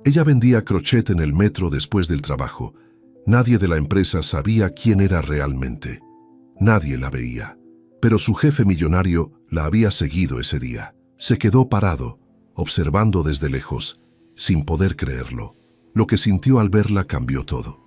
Ella vendía crochet en el metro después del trabajo. Nadie de la empresa sabía quién era realmente. Nadie la veía. Pero su jefe millonario la había seguido ese día. Se quedó parado, observando desde lejos, sin poder creerlo. Lo que sintió al verla cambió todo.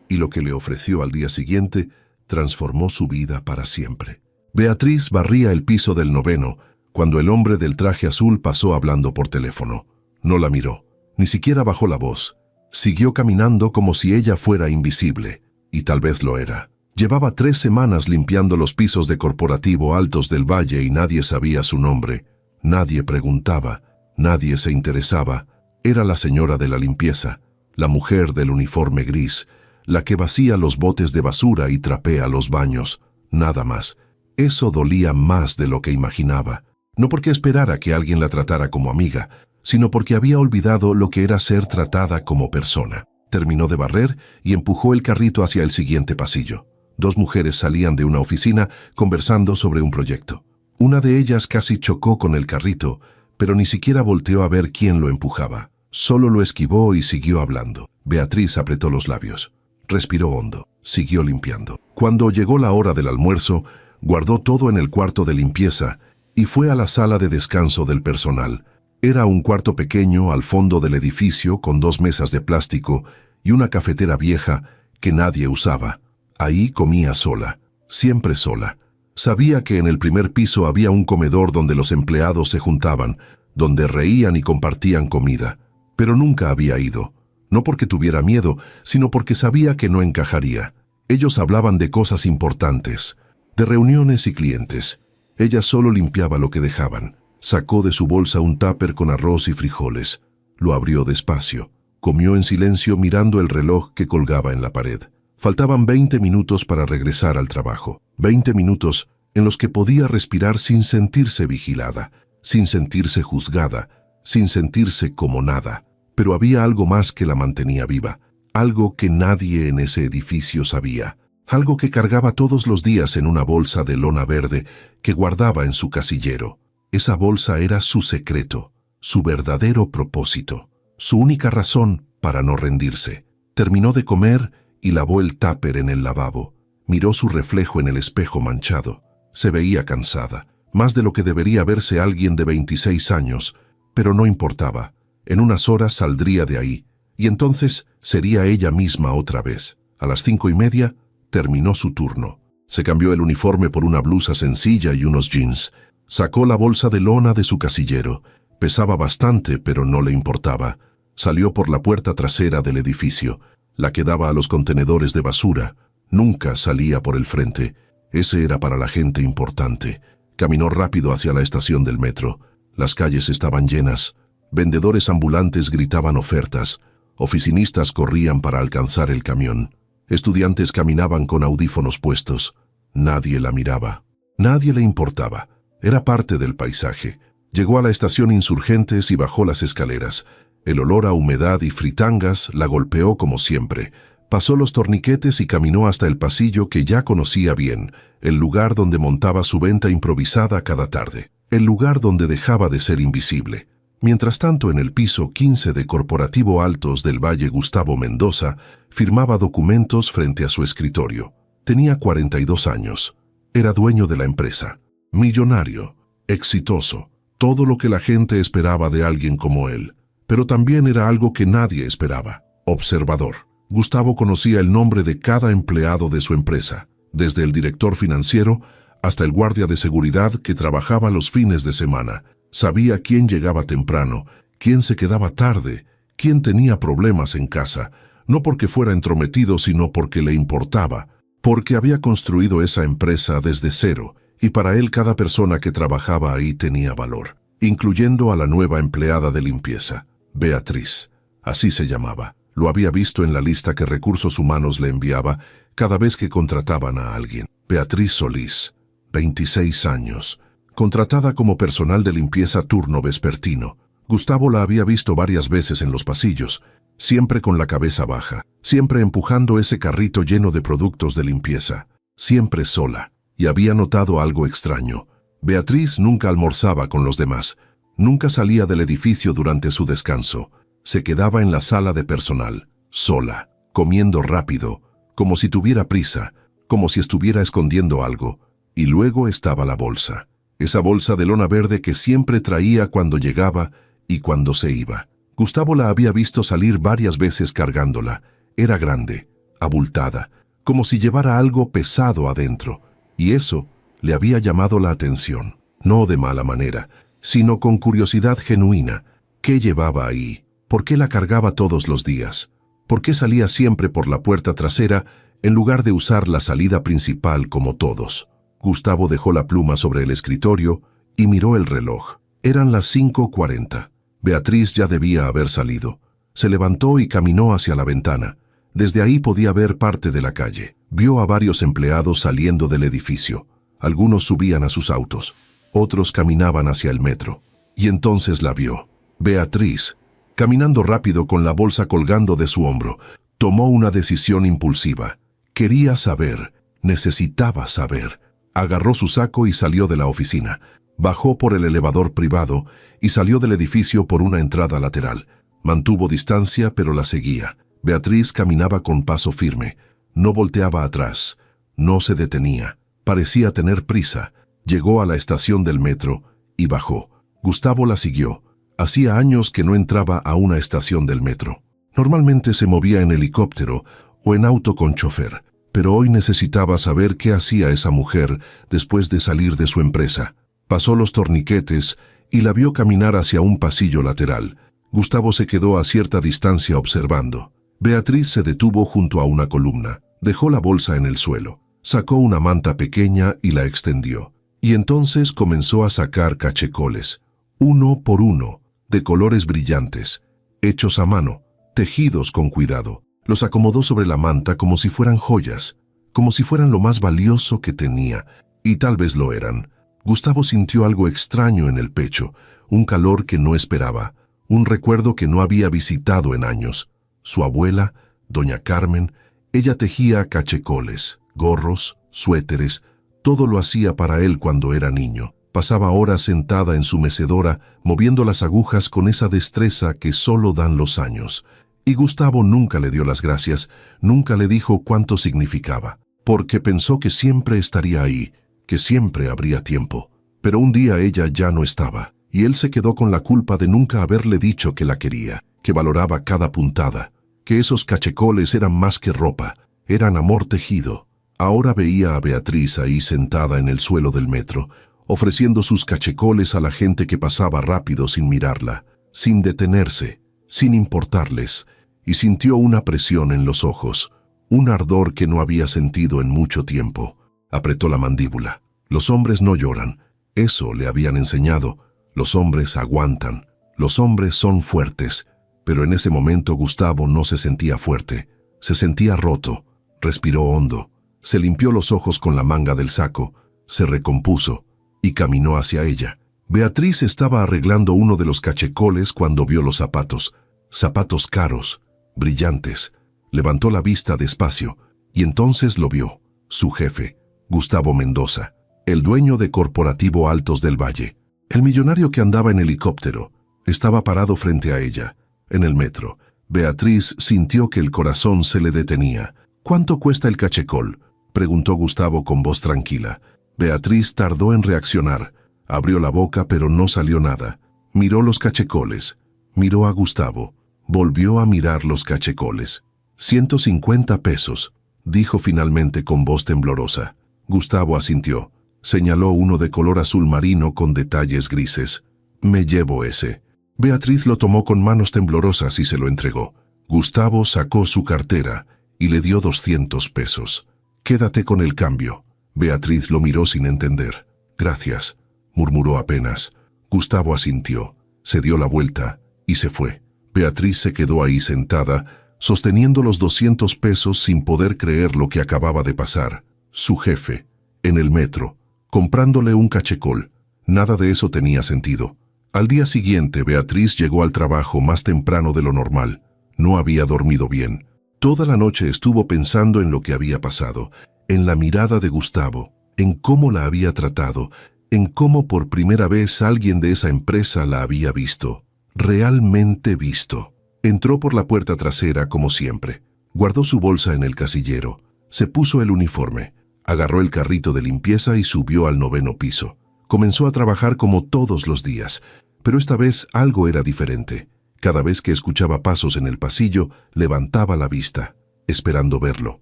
Y lo que le ofreció al día siguiente transformó su vida para siempre. Beatriz barría el piso del 9º cuando el hombre del traje azul pasó hablando por teléfono. No la miró, ni siquiera bajó la voz. Siguió caminando como si ella fuera invisible, y tal vez lo era. Llevaba 3 semanas limpiando los pisos de corporativo altos del valle y nadie sabía su nombre. Nadie preguntaba, nadie se interesaba. Era la señora de la limpieza, la mujer del uniforme gris, la que vacía los botes de basura y trapea los baños. Nada más. Eso dolía más de lo que imaginaba. No porque esperara que alguien la tratara como amiga, sino porque había olvidado lo que era ser tratada como persona. Terminó de barrer y empujó el carrito hacia el siguiente pasillo. 2 mujeres salían de una oficina conversando sobre un proyecto. Una de ellas casi chocó con el carrito, pero ni siquiera volteó a ver quién lo empujaba. Solo lo esquivó y siguió hablando. Beatriz apretó los labios. Respiró hondo. Siguió limpiando. Cuando llegó la hora del almuerzo, guardó todo en el cuarto de limpieza y fue a la sala de descanso del personal. Era un cuarto pequeño al fondo del edificio con 2 mesas de plástico y una cafetera vieja que nadie usaba. Ahí comía sola, siempre sola. Sabía que en el primer piso había un comedor donde los empleados se juntaban, donde reían y compartían comida, pero nunca había ido. No porque tuviera miedo, sino porque sabía que no encajaría. Ellos hablaban de cosas importantes, de reuniones y clientes. Ella solo limpiaba lo que dejaban. Sacó de su bolsa un tupper con arroz y frijoles. Lo abrió despacio. Comió en silencio mirando el reloj que colgaba en la pared. Faltaban 20 minutos para regresar al trabajo. 20 minutos en los que podía respirar sin sentirse vigilada, sin sentirse juzgada, sin sentirse como nada. Pero había algo más que la mantenía viva, algo que nadie en ese edificio sabía, algo que cargaba todos los días en una bolsa de lona verde que guardaba en su casillero. Esa bolsa era su secreto, su verdadero propósito, su única razón para no rendirse. Terminó de comer y lavó el tupper en el lavabo. Miró su reflejo en el espejo manchado. Se veía cansada, más de lo que debería verse alguien de 26 años, pero no importaba. En unas horas saldría de ahí, y entonces sería ella misma otra vez. A las 5:30 terminó su turno. Se cambió el uniforme por una blusa sencilla y unos jeans. Sacó la bolsa de lona de su casillero. Pesaba bastante, pero no le importaba. Salió por la puerta trasera del edificio, la que daba a los contenedores de basura. Nunca salía por el frente. Ese era para la gente importante. Caminó rápido hacia la estación del metro. Las calles estaban llenas. Vendedores ambulantes gritaban ofertas. Oficinistas corrían para alcanzar el camión. Estudiantes caminaban con audífonos puestos. Nadie la miraba. Nadie le importaba. Era parte del paisaje. Llegó a la estación Insurgentes y bajó las escaleras. El olor a humedad y fritangas la golpeó como siempre. Pasó los torniquetes y caminó hasta el pasillo que ya conocía bien, el lugar donde montaba su venta improvisada cada tarde, el lugar donde dejaba de ser invisible. Mientras tanto, en el piso 15 de Corporativo Altos del Valle, Gustavo Mendoza firmaba documentos frente a su escritorio. Tenía 42 años. Era dueño de la empresa. Millonario, exitoso, todo lo que la gente esperaba de alguien como él. Pero también era algo que nadie esperaba: observador. Gustavo conocía el nombre de cada empleado de su empresa, desde el director financiero hasta el guardia de seguridad que trabajaba los fines de semana. Sabía quién llegaba temprano, quién se quedaba tarde, quién tenía problemas en casa, no porque fuera entrometido, sino porque le importaba, porque había construido esa empresa desde cero, y para él cada persona que trabajaba ahí tenía valor, incluyendo a la nueva empleada de limpieza, Beatriz. Así se llamaba. Lo había visto en la lista que Recursos Humanos le enviaba cada vez que contrataban a alguien. Beatriz Solís, 26 años, contratada como personal de limpieza turno vespertino. Gustavo la había visto varias veces en los pasillos, siempre con la cabeza baja, siempre empujando ese carrito lleno de productos de limpieza, siempre sola, y había notado algo extraño. Beatriz nunca almorzaba con los demás, nunca salía del edificio durante su descanso. Se quedaba en la sala de personal, sola, comiendo rápido, como si tuviera prisa, como si estuviera escondiendo algo. Y luego estaba la bolsa. Esa bolsa de lona verde que siempre traía cuando llegaba y cuando se iba. Gustavo la había visto salir varias veces cargándola. Era grande, abultada, como si llevara algo pesado adentro. Y eso le había llamado la atención. No de mala manera, sino con curiosidad genuina. ¿Qué llevaba ahí? ¿Por qué la cargaba todos los días? ¿Por qué salía siempre por la puerta trasera en lugar de usar la salida principal como todos? Gustavo dejó la pluma sobre el escritorio y miró el reloj. Eran las 5:40. Beatriz ya debía haber salido. Se levantó y caminó hacia la ventana. Desde ahí podía ver parte de la calle. Vio a varios empleados saliendo del edificio. Algunos subían a sus autos. Otros caminaban hacia el metro. Y entonces la vio. Beatriz, caminando rápido con la bolsa colgando de su hombro, tomó una decisión impulsiva. Quería saber, necesitaba saber. Agarró su saco y salió de la oficina. Bajó por el elevador privado y salió del edificio por una entrada lateral. Mantuvo distancia, pero la seguía. Beatriz caminaba con paso firme. No volteaba atrás. No se detenía. Parecía tener prisa. Llegó a la estación del metro y bajó. Gustavo la siguió. Hacía años que no entraba a una estación del metro. Normalmente se movía en helicóptero o en auto con chofer, pero hoy necesitaba saber qué hacía esa mujer después de salir de su empresa. Pasó los torniquetes y la vio caminar hacia un pasillo lateral. Gustavo se quedó a cierta distancia observando. Beatriz se detuvo junto a una columna. Dejó la bolsa en el suelo. Sacó una manta pequeña y la extendió. Y entonces comenzó a sacar cachecoles, uno por uno, de colores brillantes, hechos a mano, tejidos con cuidado. Los acomodó sobre la manta como si fueran joyas, como si fueran lo más valioso que tenía, y tal vez lo eran. Gustavo sintió algo extraño en el pecho, un calor que no esperaba, un recuerdo que no había visitado en años. Su abuela, doña Carmen, ella tejía cachecoles, gorros, suéteres, todo lo hacía para él cuando era niño. Pasaba horas sentada en su mecedora, moviendo las agujas con esa destreza que solo dan los años. Y Gustavo nunca le dio las gracias, nunca le dijo cuánto significaba, porque pensó que siempre estaría ahí, que siempre habría tiempo. Pero un día ella ya no estaba, y él se quedó con la culpa de nunca haberle dicho que la quería, que valoraba cada puntada, que esos cachecoles eran más que ropa, eran amor tejido. Ahora veía a Beatriz ahí sentada en el suelo del metro, ofreciendo sus cachecoles a la gente que pasaba rápido sin mirarla, sin detenerse, sin importarles, y sintió una presión en los ojos, un ardor que no había sentido en mucho tiempo. Apretó la mandíbula. Los hombres no lloran, eso le habían enseñado. Los hombres aguantan, los hombres son fuertes, pero en ese momento Gustavo no se sentía fuerte, se sentía roto. Respiró hondo, se limpió los ojos con la manga del saco, se recompuso y caminó hacia ella. Beatriz estaba arreglando uno de los cachecoles cuando vio los zapatos, zapatos caros, brillantes. Levantó la vista despacio y entonces lo vio, su jefe, Gustavo Mendoza, el dueño de Corporativo Altos del Valle. El millonario que andaba en helicóptero estaba parado frente a ella, en el metro. Beatriz sintió que el corazón se le detenía. ¿Cuánto cuesta el cachecol?, preguntó Gustavo con voz tranquila. Beatriz tardó en reaccionar. Abrió la boca pero no salió nada. Miró los cachecoles, miró a Gustavo, volvió a mirar los cachecoles. 150 pesos, dijo finalmente con voz temblorosa. Gustavo asintió. Señaló uno de color azul marino con detalles grises. Me llevo ese. Beatriz lo tomó con manos temblorosas y se lo entregó. Gustavo sacó su cartera y le dio 200 pesos. Quédate con el cambio. Beatriz lo miró sin entender. Gracias, murmuró apenas. Gustavo asintió, se dio la vuelta y se fue. Beatriz se quedó ahí sentada, sosteniendo los 200 pesos sin poder creer lo que acababa de pasar. Su jefe, en el metro, comprándole un cachecol. Nada de eso tenía sentido. Al día siguiente, Beatriz llegó al trabajo más temprano de lo normal. No había dormido bien. Toda la noche estuvo pensando en lo que había pasado, en la mirada de Gustavo, en cómo la había tratado, en cómo por primera vez alguien de esa empresa la había visto, realmente visto. Entró por la puerta trasera como siempre. Guardó su bolsa en el casillero. Se puso el uniforme. Agarró el carrito de limpieza y subió al 9º piso. Comenzó a trabajar como todos los días, pero esta vez algo era diferente. Cada vez que escuchaba pasos en el pasillo, levantaba la vista, esperando verlo,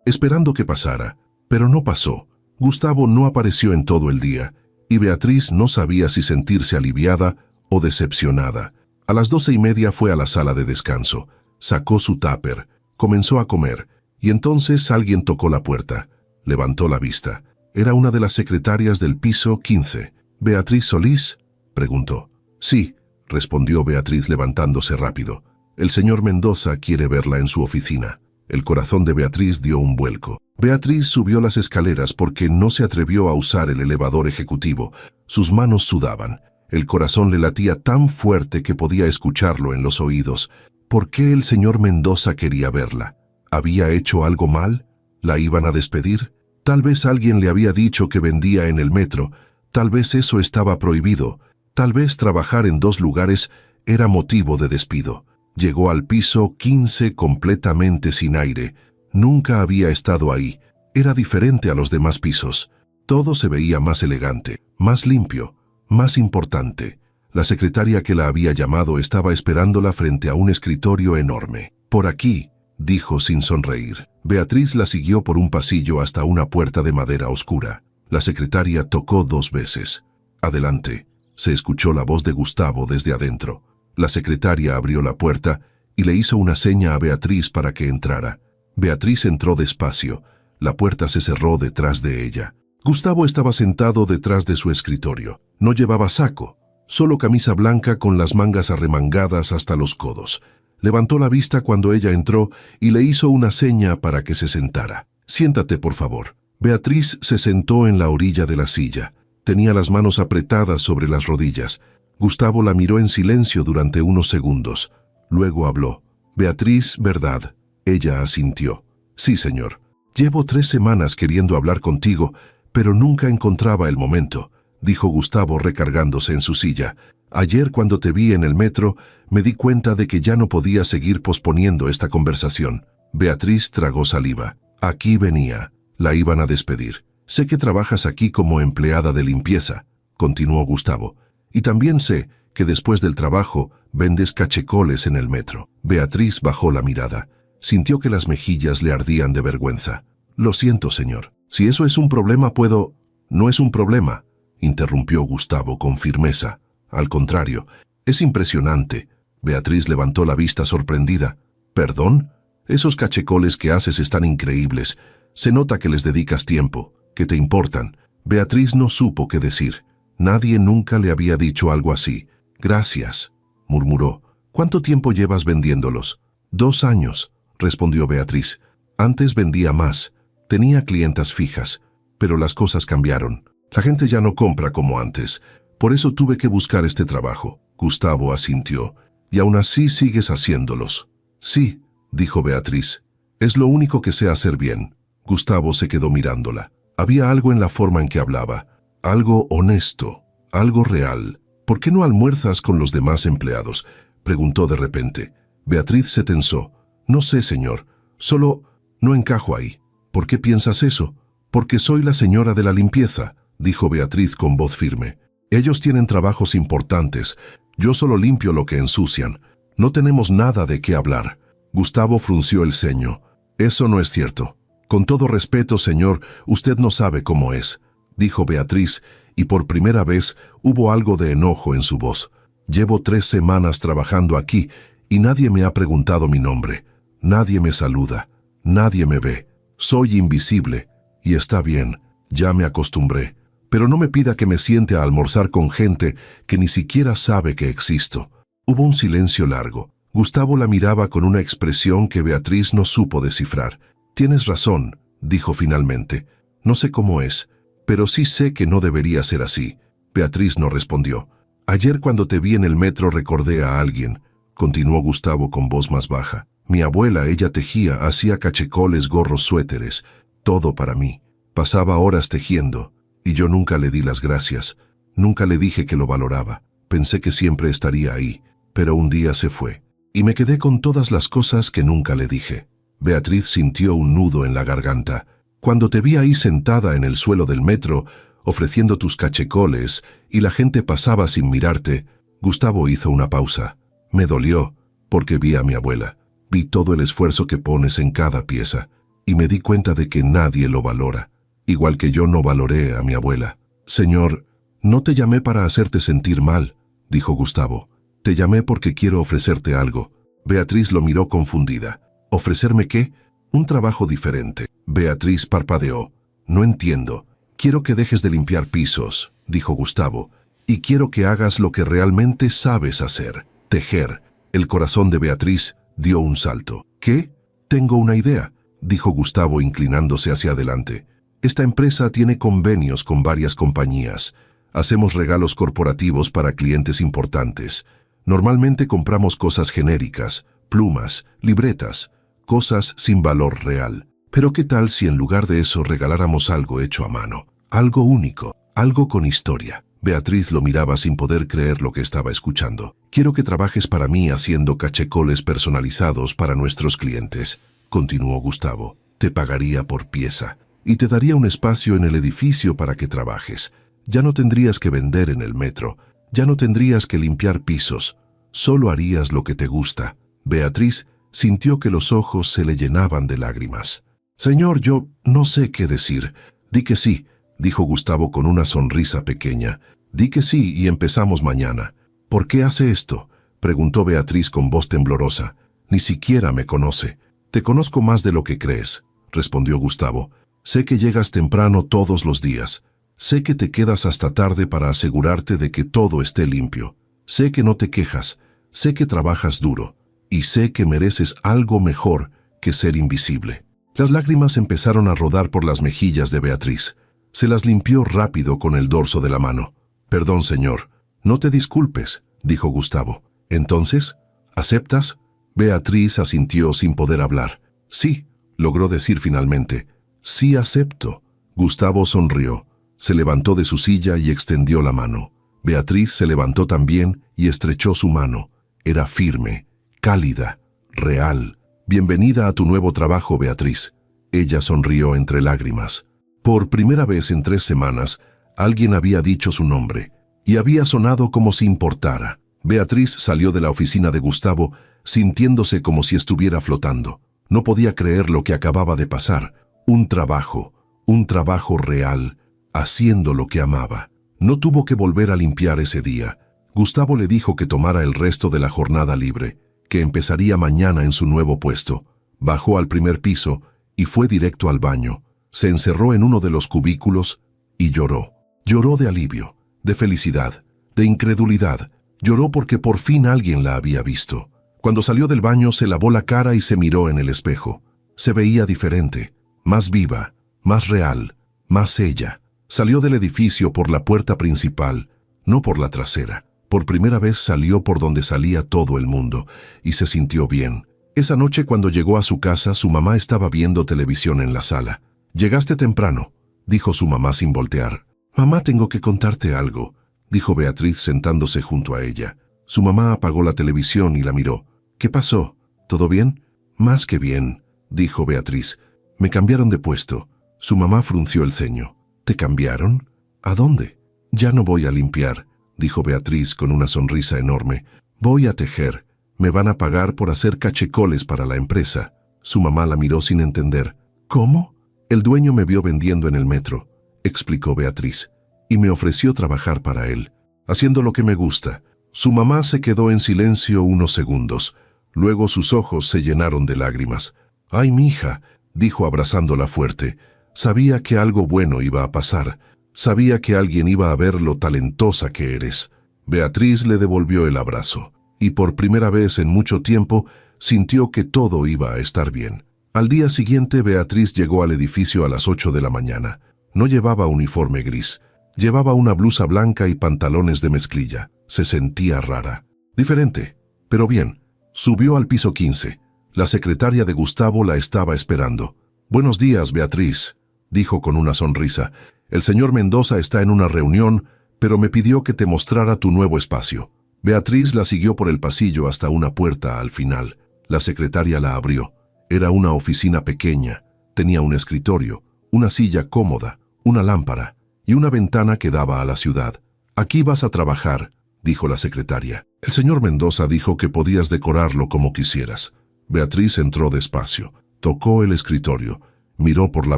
esperando que pasara, pero no pasó. Gustavo no apareció en todo el día, y Beatriz no sabía si sentirse aliviada o decepcionada. A las 12:30 fue a la sala de descanso, sacó su tupper, comenzó a comer, y entonces alguien tocó la puerta. Levantó la vista. Era una de las secretarias del piso 15. ¿Beatriz Solís?, preguntó. Sí, respondió Beatriz levantándose rápido. El señor Mendoza quiere verla en su oficina. El corazón de Beatriz dio un vuelco. Beatriz subió las escaleras porque no se atrevió a usar el elevador ejecutivo. Sus manos sudaban. El corazón le latía tan fuerte que podía escucharlo en los oídos. ¿Por qué el señor Mendoza quería verla? ¿Había hecho algo mal? ¿La iban a despedir? Tal vez alguien le había dicho que vendía en el metro. Tal vez eso estaba prohibido. Tal vez trabajar en 2 lugares era motivo de despido. Llegó al piso 15 completamente sin aire. Nunca había estado ahí. Era diferente a los demás pisos. Todo se veía más elegante, más limpio, más importante. La secretaria que la había llamado estaba esperándola frente a un escritorio enorme. «Por aquí», dijo sin sonreír. Beatriz la siguió por un pasillo hasta una puerta de madera oscura. La secretaria tocó 2 veces. «Adelante», se escuchó la voz de Gustavo desde adentro. La secretaria abrió la puerta y le hizo una seña a Beatriz para que entrara. Beatriz entró despacio. La puerta se cerró detrás de ella. Gustavo estaba sentado detrás de su escritorio. No llevaba saco, solo camisa blanca con las mangas arremangadas hasta los codos. Levantó la vista cuando ella entró y le hizo una seña para que se sentara. «Siéntate, por favor». Beatriz se sentó en la orilla de la silla. Tenía las manos apretadas sobre las rodillas. Gustavo la miró en silencio durante unos segundos. Luego habló. «Beatriz, ¿verdad?». Ella asintió. «Sí, señor. Llevo 3 semanas queriendo hablar contigo, pero nunca encontraba el momento», dijo Gustavo recargándose en su silla. «Ayer cuando te vi en el metro, me di cuenta de que ya no podía seguir posponiendo esta conversación». Beatriz tragó saliva. «Aquí venía. La iban a despedir. Sé que trabajas aquí como empleada de limpieza», continuó Gustavo. «Y también sé que después del trabajo vendes cachecoles en el metro». Beatriz bajó la mirada. Sintió que las mejillas le ardían de vergüenza. «Lo siento, señor. Si eso es un problema, puedo...». «No es un problema», interrumpió Gustavo con firmeza. «Al contrario, es impresionante». Beatriz levantó la vista sorprendida. «¿Perdón? Esos cachecoles que haces están increíbles. Se nota que les dedicas tiempo, que te importan». Beatriz no supo qué decir. Nadie nunca le había dicho algo así. «Gracias», murmuró. «¿Cuánto tiempo llevas vendiéndolos?» 2 años, respondió Beatriz. «Antes vendía más. Tenía clientas fijas, pero las cosas cambiaron. La gente ya no compra como antes. Por eso tuve que buscar este trabajo». Gustavo asintió. «¿Y aún así sigues haciéndolos?» «Sí», dijo Beatriz. «Es lo único que sé hacer bien». Gustavo se quedó mirándola. Había algo en la forma en que hablaba. Algo honesto, algo real. «¿Por qué no almuerzas con los demás empleados?», preguntó de repente. Beatriz se tensó. «No sé, señor. Solo no encajo ahí». «¿Por qué piensas eso?» «Porque soy la señora de la limpieza», dijo Beatriz con voz firme. «Ellos tienen trabajos importantes. Yo solo limpio lo que ensucian. No tenemos nada de qué hablar». Gustavo frunció el ceño. «Eso no es cierto. Con todo respeto, señor, usted no sabe cómo es», dijo Beatriz, y por primera vez hubo algo de enojo en su voz. «Llevo 3 semanas trabajando aquí y nadie me ha preguntado mi nombre. Nadie me saluda. Nadie me ve. Soy invisible. Y está bien, ya me acostumbré. Pero no me pida que me siente a almorzar con gente que ni siquiera sabe que existo». Hubo un silencio largo. Gustavo la miraba con una expresión que Beatriz no supo descifrar. «Tienes razón», dijo finalmente. «No sé cómo es, pero sí sé que no debería ser así». Beatriz no respondió. «Ayer cuando te vi en el metro recordé a alguien», continuó Gustavo con voz más baja. «Mi abuela, ella tejía, hacía cachecoles, gorros, suéteres, todo para mí. Pasaba horas tejiendo, y yo nunca le di las gracias. Nunca le dije que lo valoraba. Pensé que siempre estaría ahí, pero un día se fue». y me quedé con todas las cosas que nunca le dije. Beatriz sintió un nudo en la garganta. Cuando te vi ahí sentada en el suelo del metro, ofreciendo tus cachecoles, y la gente pasaba sin mirarte, Gustavo hizo una pausa. Me dolió, porque vi a mi abuela. Vi todo el esfuerzo que pones en cada pieza, y me di cuenta de que nadie lo valora, igual que yo no valoré a mi abuela. Señor, no te llamé para hacerte sentir mal, dijo Gustavo. Te llamé porque quiero ofrecerte algo. Beatriz lo miró confundida. ¿Ofrecerme qué? Un trabajo diferente. Beatriz parpadeó. No entiendo. Quiero que dejes de limpiar pisos, dijo Gustavo, y quiero que hagas lo que realmente sabes hacer, tejer. El corazón de Beatriz dio un salto. ¿Qué? Tengo una idea, dijo Gustavo inclinándose hacia adelante. Esta empresa tiene convenios con varias compañías. Hacemos regalos corporativos para clientes importantes. Normalmente compramos cosas genéricas, plumas, libretas, cosas sin valor real. Pero ¿qué tal si en lugar de eso regaláramos algo hecho a mano? Algo único, algo con historia. Beatriz lo miraba sin poder creer lo que estaba escuchando. Quiero que trabajes para mí haciendo cachecoles personalizados para nuestros clientes, continuó Gustavo. Te pagaría por pieza y te daría un espacio en el edificio para que trabajes. Ya no tendrías que vender en el metro, ya no tendrías que limpiar pisos, solo harías lo que te gusta. Beatriz sintió que los ojos se le llenaban de lágrimas. Señor, yo no sé qué decir. Di que sí, dijo Gustavo con una sonrisa pequeña. Di que sí y empezamos mañana. ¿Por qué hace esto?, preguntó Beatriz con voz temblorosa. Ni siquiera me conoce. Te conozco más de lo que crees, respondió Gustavo. Sé que llegas temprano todos los días. Sé que te quedas hasta tarde para asegurarte de que todo esté limpio. Sé que no te quejas. Sé que trabajas duro. Y sé que mereces algo mejor que ser invisible. Las lágrimas empezaron a rodar por las mejillas de Beatriz. Se las limpió rápido con el dorso de la mano. Perdón, señor. No te disculpes, dijo Gustavo. ¿Entonces? ¿Aceptas? Beatriz asintió sin poder hablar. Sí, logró decir finalmente. Sí, acepto. Gustavo sonrió. Se levantó de su silla y extendió la mano. Beatriz se levantó también y estrechó su mano. Era firme, cálida, real. Bienvenida a tu nuevo trabajo, Beatriz. Ella sonrió entre lágrimas. Por primera vez en 3 semanas, alguien había dicho su nombre, y había sonado como si importara. Beatriz salió de la oficina de Gustavo, sintiéndose como si estuviera flotando. No podía creer lo que acababa de pasar. Un trabajo real, haciendo lo que amaba. No tuvo que volver a limpiar ese día. Gustavo le dijo que tomara el resto de la jornada libre, que empezaría mañana en su nuevo puesto. Bajó al primer piso y fue directo al baño. Se encerró en uno de los cubículos y lloró. Lloró de alivio, de felicidad, de incredulidad. Lloró porque por fin alguien la había visto. Cuando salió del baño se lavó la cara y se miró en el espejo. Se veía diferente, más viva, más real, más ella. Salió del edificio por la puerta principal, no por la trasera. Por primera vez salió por donde salía todo el mundo y se sintió bien. Esa noche cuando llegó a su casa, su mamá estaba viendo televisión en la sala. «Llegaste temprano», dijo su mamá sin voltear. «Mamá, tengo que contarte algo», dijo Beatriz sentándose junto a ella. Su mamá apagó la televisión y la miró. «¿Qué pasó? ¿Todo bien?» «Más que bien», dijo Beatriz. «Me cambiaron de puesto». Su mamá frunció el ceño. «¿Te cambiaron? ¿A dónde?» «Ya no voy a limpiar», dijo Beatriz con una sonrisa enorme. «Voy a tejer. Me van a pagar por hacer cachecoles para la empresa». Su mamá la miró sin entender. «¿Cómo?» «El dueño me vio vendiendo en el metro», explicó Beatriz, «y me ofreció trabajar para él, haciendo lo que me gusta». Su mamá se quedó en silencio unos segundos. Luego sus ojos se llenaron de lágrimas. «Ay, mija», dijo abrazándola fuerte. «Sabía que algo bueno iba a pasar. Sabía que alguien iba a ver lo talentosa que eres». Beatriz le devolvió el abrazo, y por primera vez en mucho tiempo sintió que todo iba a estar bien. Al día siguiente, Beatriz llegó al edificio a las 8 de la mañana. No llevaba uniforme gris. Llevaba una blusa blanca y pantalones de mezclilla. Se sentía rara. Diferente, pero bien. Subió al piso 15. La secretaria de Gustavo la estaba esperando. «Buenos días, Beatriz», dijo con una sonrisa. «El señor Mendoza está en una reunión, pero me pidió que te mostrara tu nuevo espacio». Beatriz la siguió por el pasillo hasta una puerta al final. La secretaria la abrió. Era una oficina pequeña. Tenía un escritorio, una silla cómoda, una lámpara y una ventana que daba a la ciudad. «Aquí vas a trabajar», dijo la secretaria. «El señor Mendoza dijo que podías decorarlo como quisieras». Beatriz entró despacio, tocó el escritorio, miró por la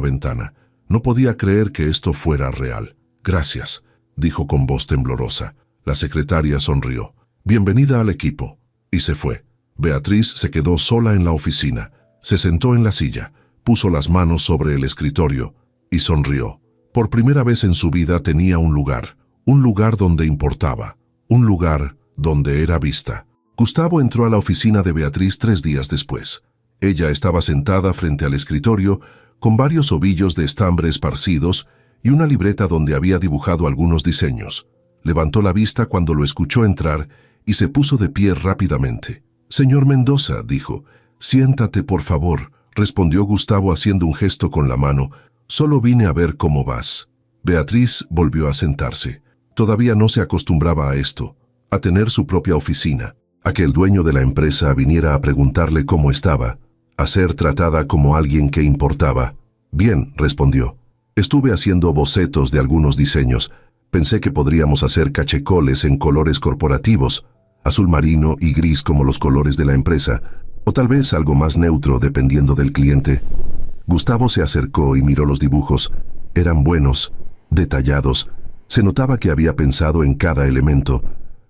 ventana. No podía creer que esto fuera real. «Gracias», dijo con voz temblorosa. La secretaria sonrió. «Bienvenida al equipo», y se fue. Beatriz se quedó sola en la oficina. Se sentó en la silla, puso las manos sobre el escritorio y sonrió. Por primera vez en su vida tenía un lugar donde importaba, un lugar donde era vista. Gustavo entró a la oficina de Beatriz 3 días después. Ella estaba sentada frente al escritorio, con varios ovillos de estambre esparcidos y una libreta donde había dibujado algunos diseños. Levantó la vista cuando lo escuchó entrar y se puso de pie rápidamente. «Señor Mendoza», dijo. «Siéntate, por favor», respondió Gustavo haciendo un gesto con la mano. «Solo vine a ver cómo vas». Beatriz volvió a sentarse. Todavía no se acostumbraba a esto, a tener su propia oficina, a que el dueño de la empresa viniera a preguntarle cómo estaba, a ser tratada como alguien que importaba. «Bien», respondió. «Estuve haciendo bocetos de algunos diseños. Pensé que podríamos hacer cachecoles en colores corporativos, azul marino y gris como los colores de la empresa, o tal vez algo más neutro dependiendo del cliente». Gustavo se acercó y miró los dibujos. Eran buenos, detallados. Se notaba que había pensado en cada elemento.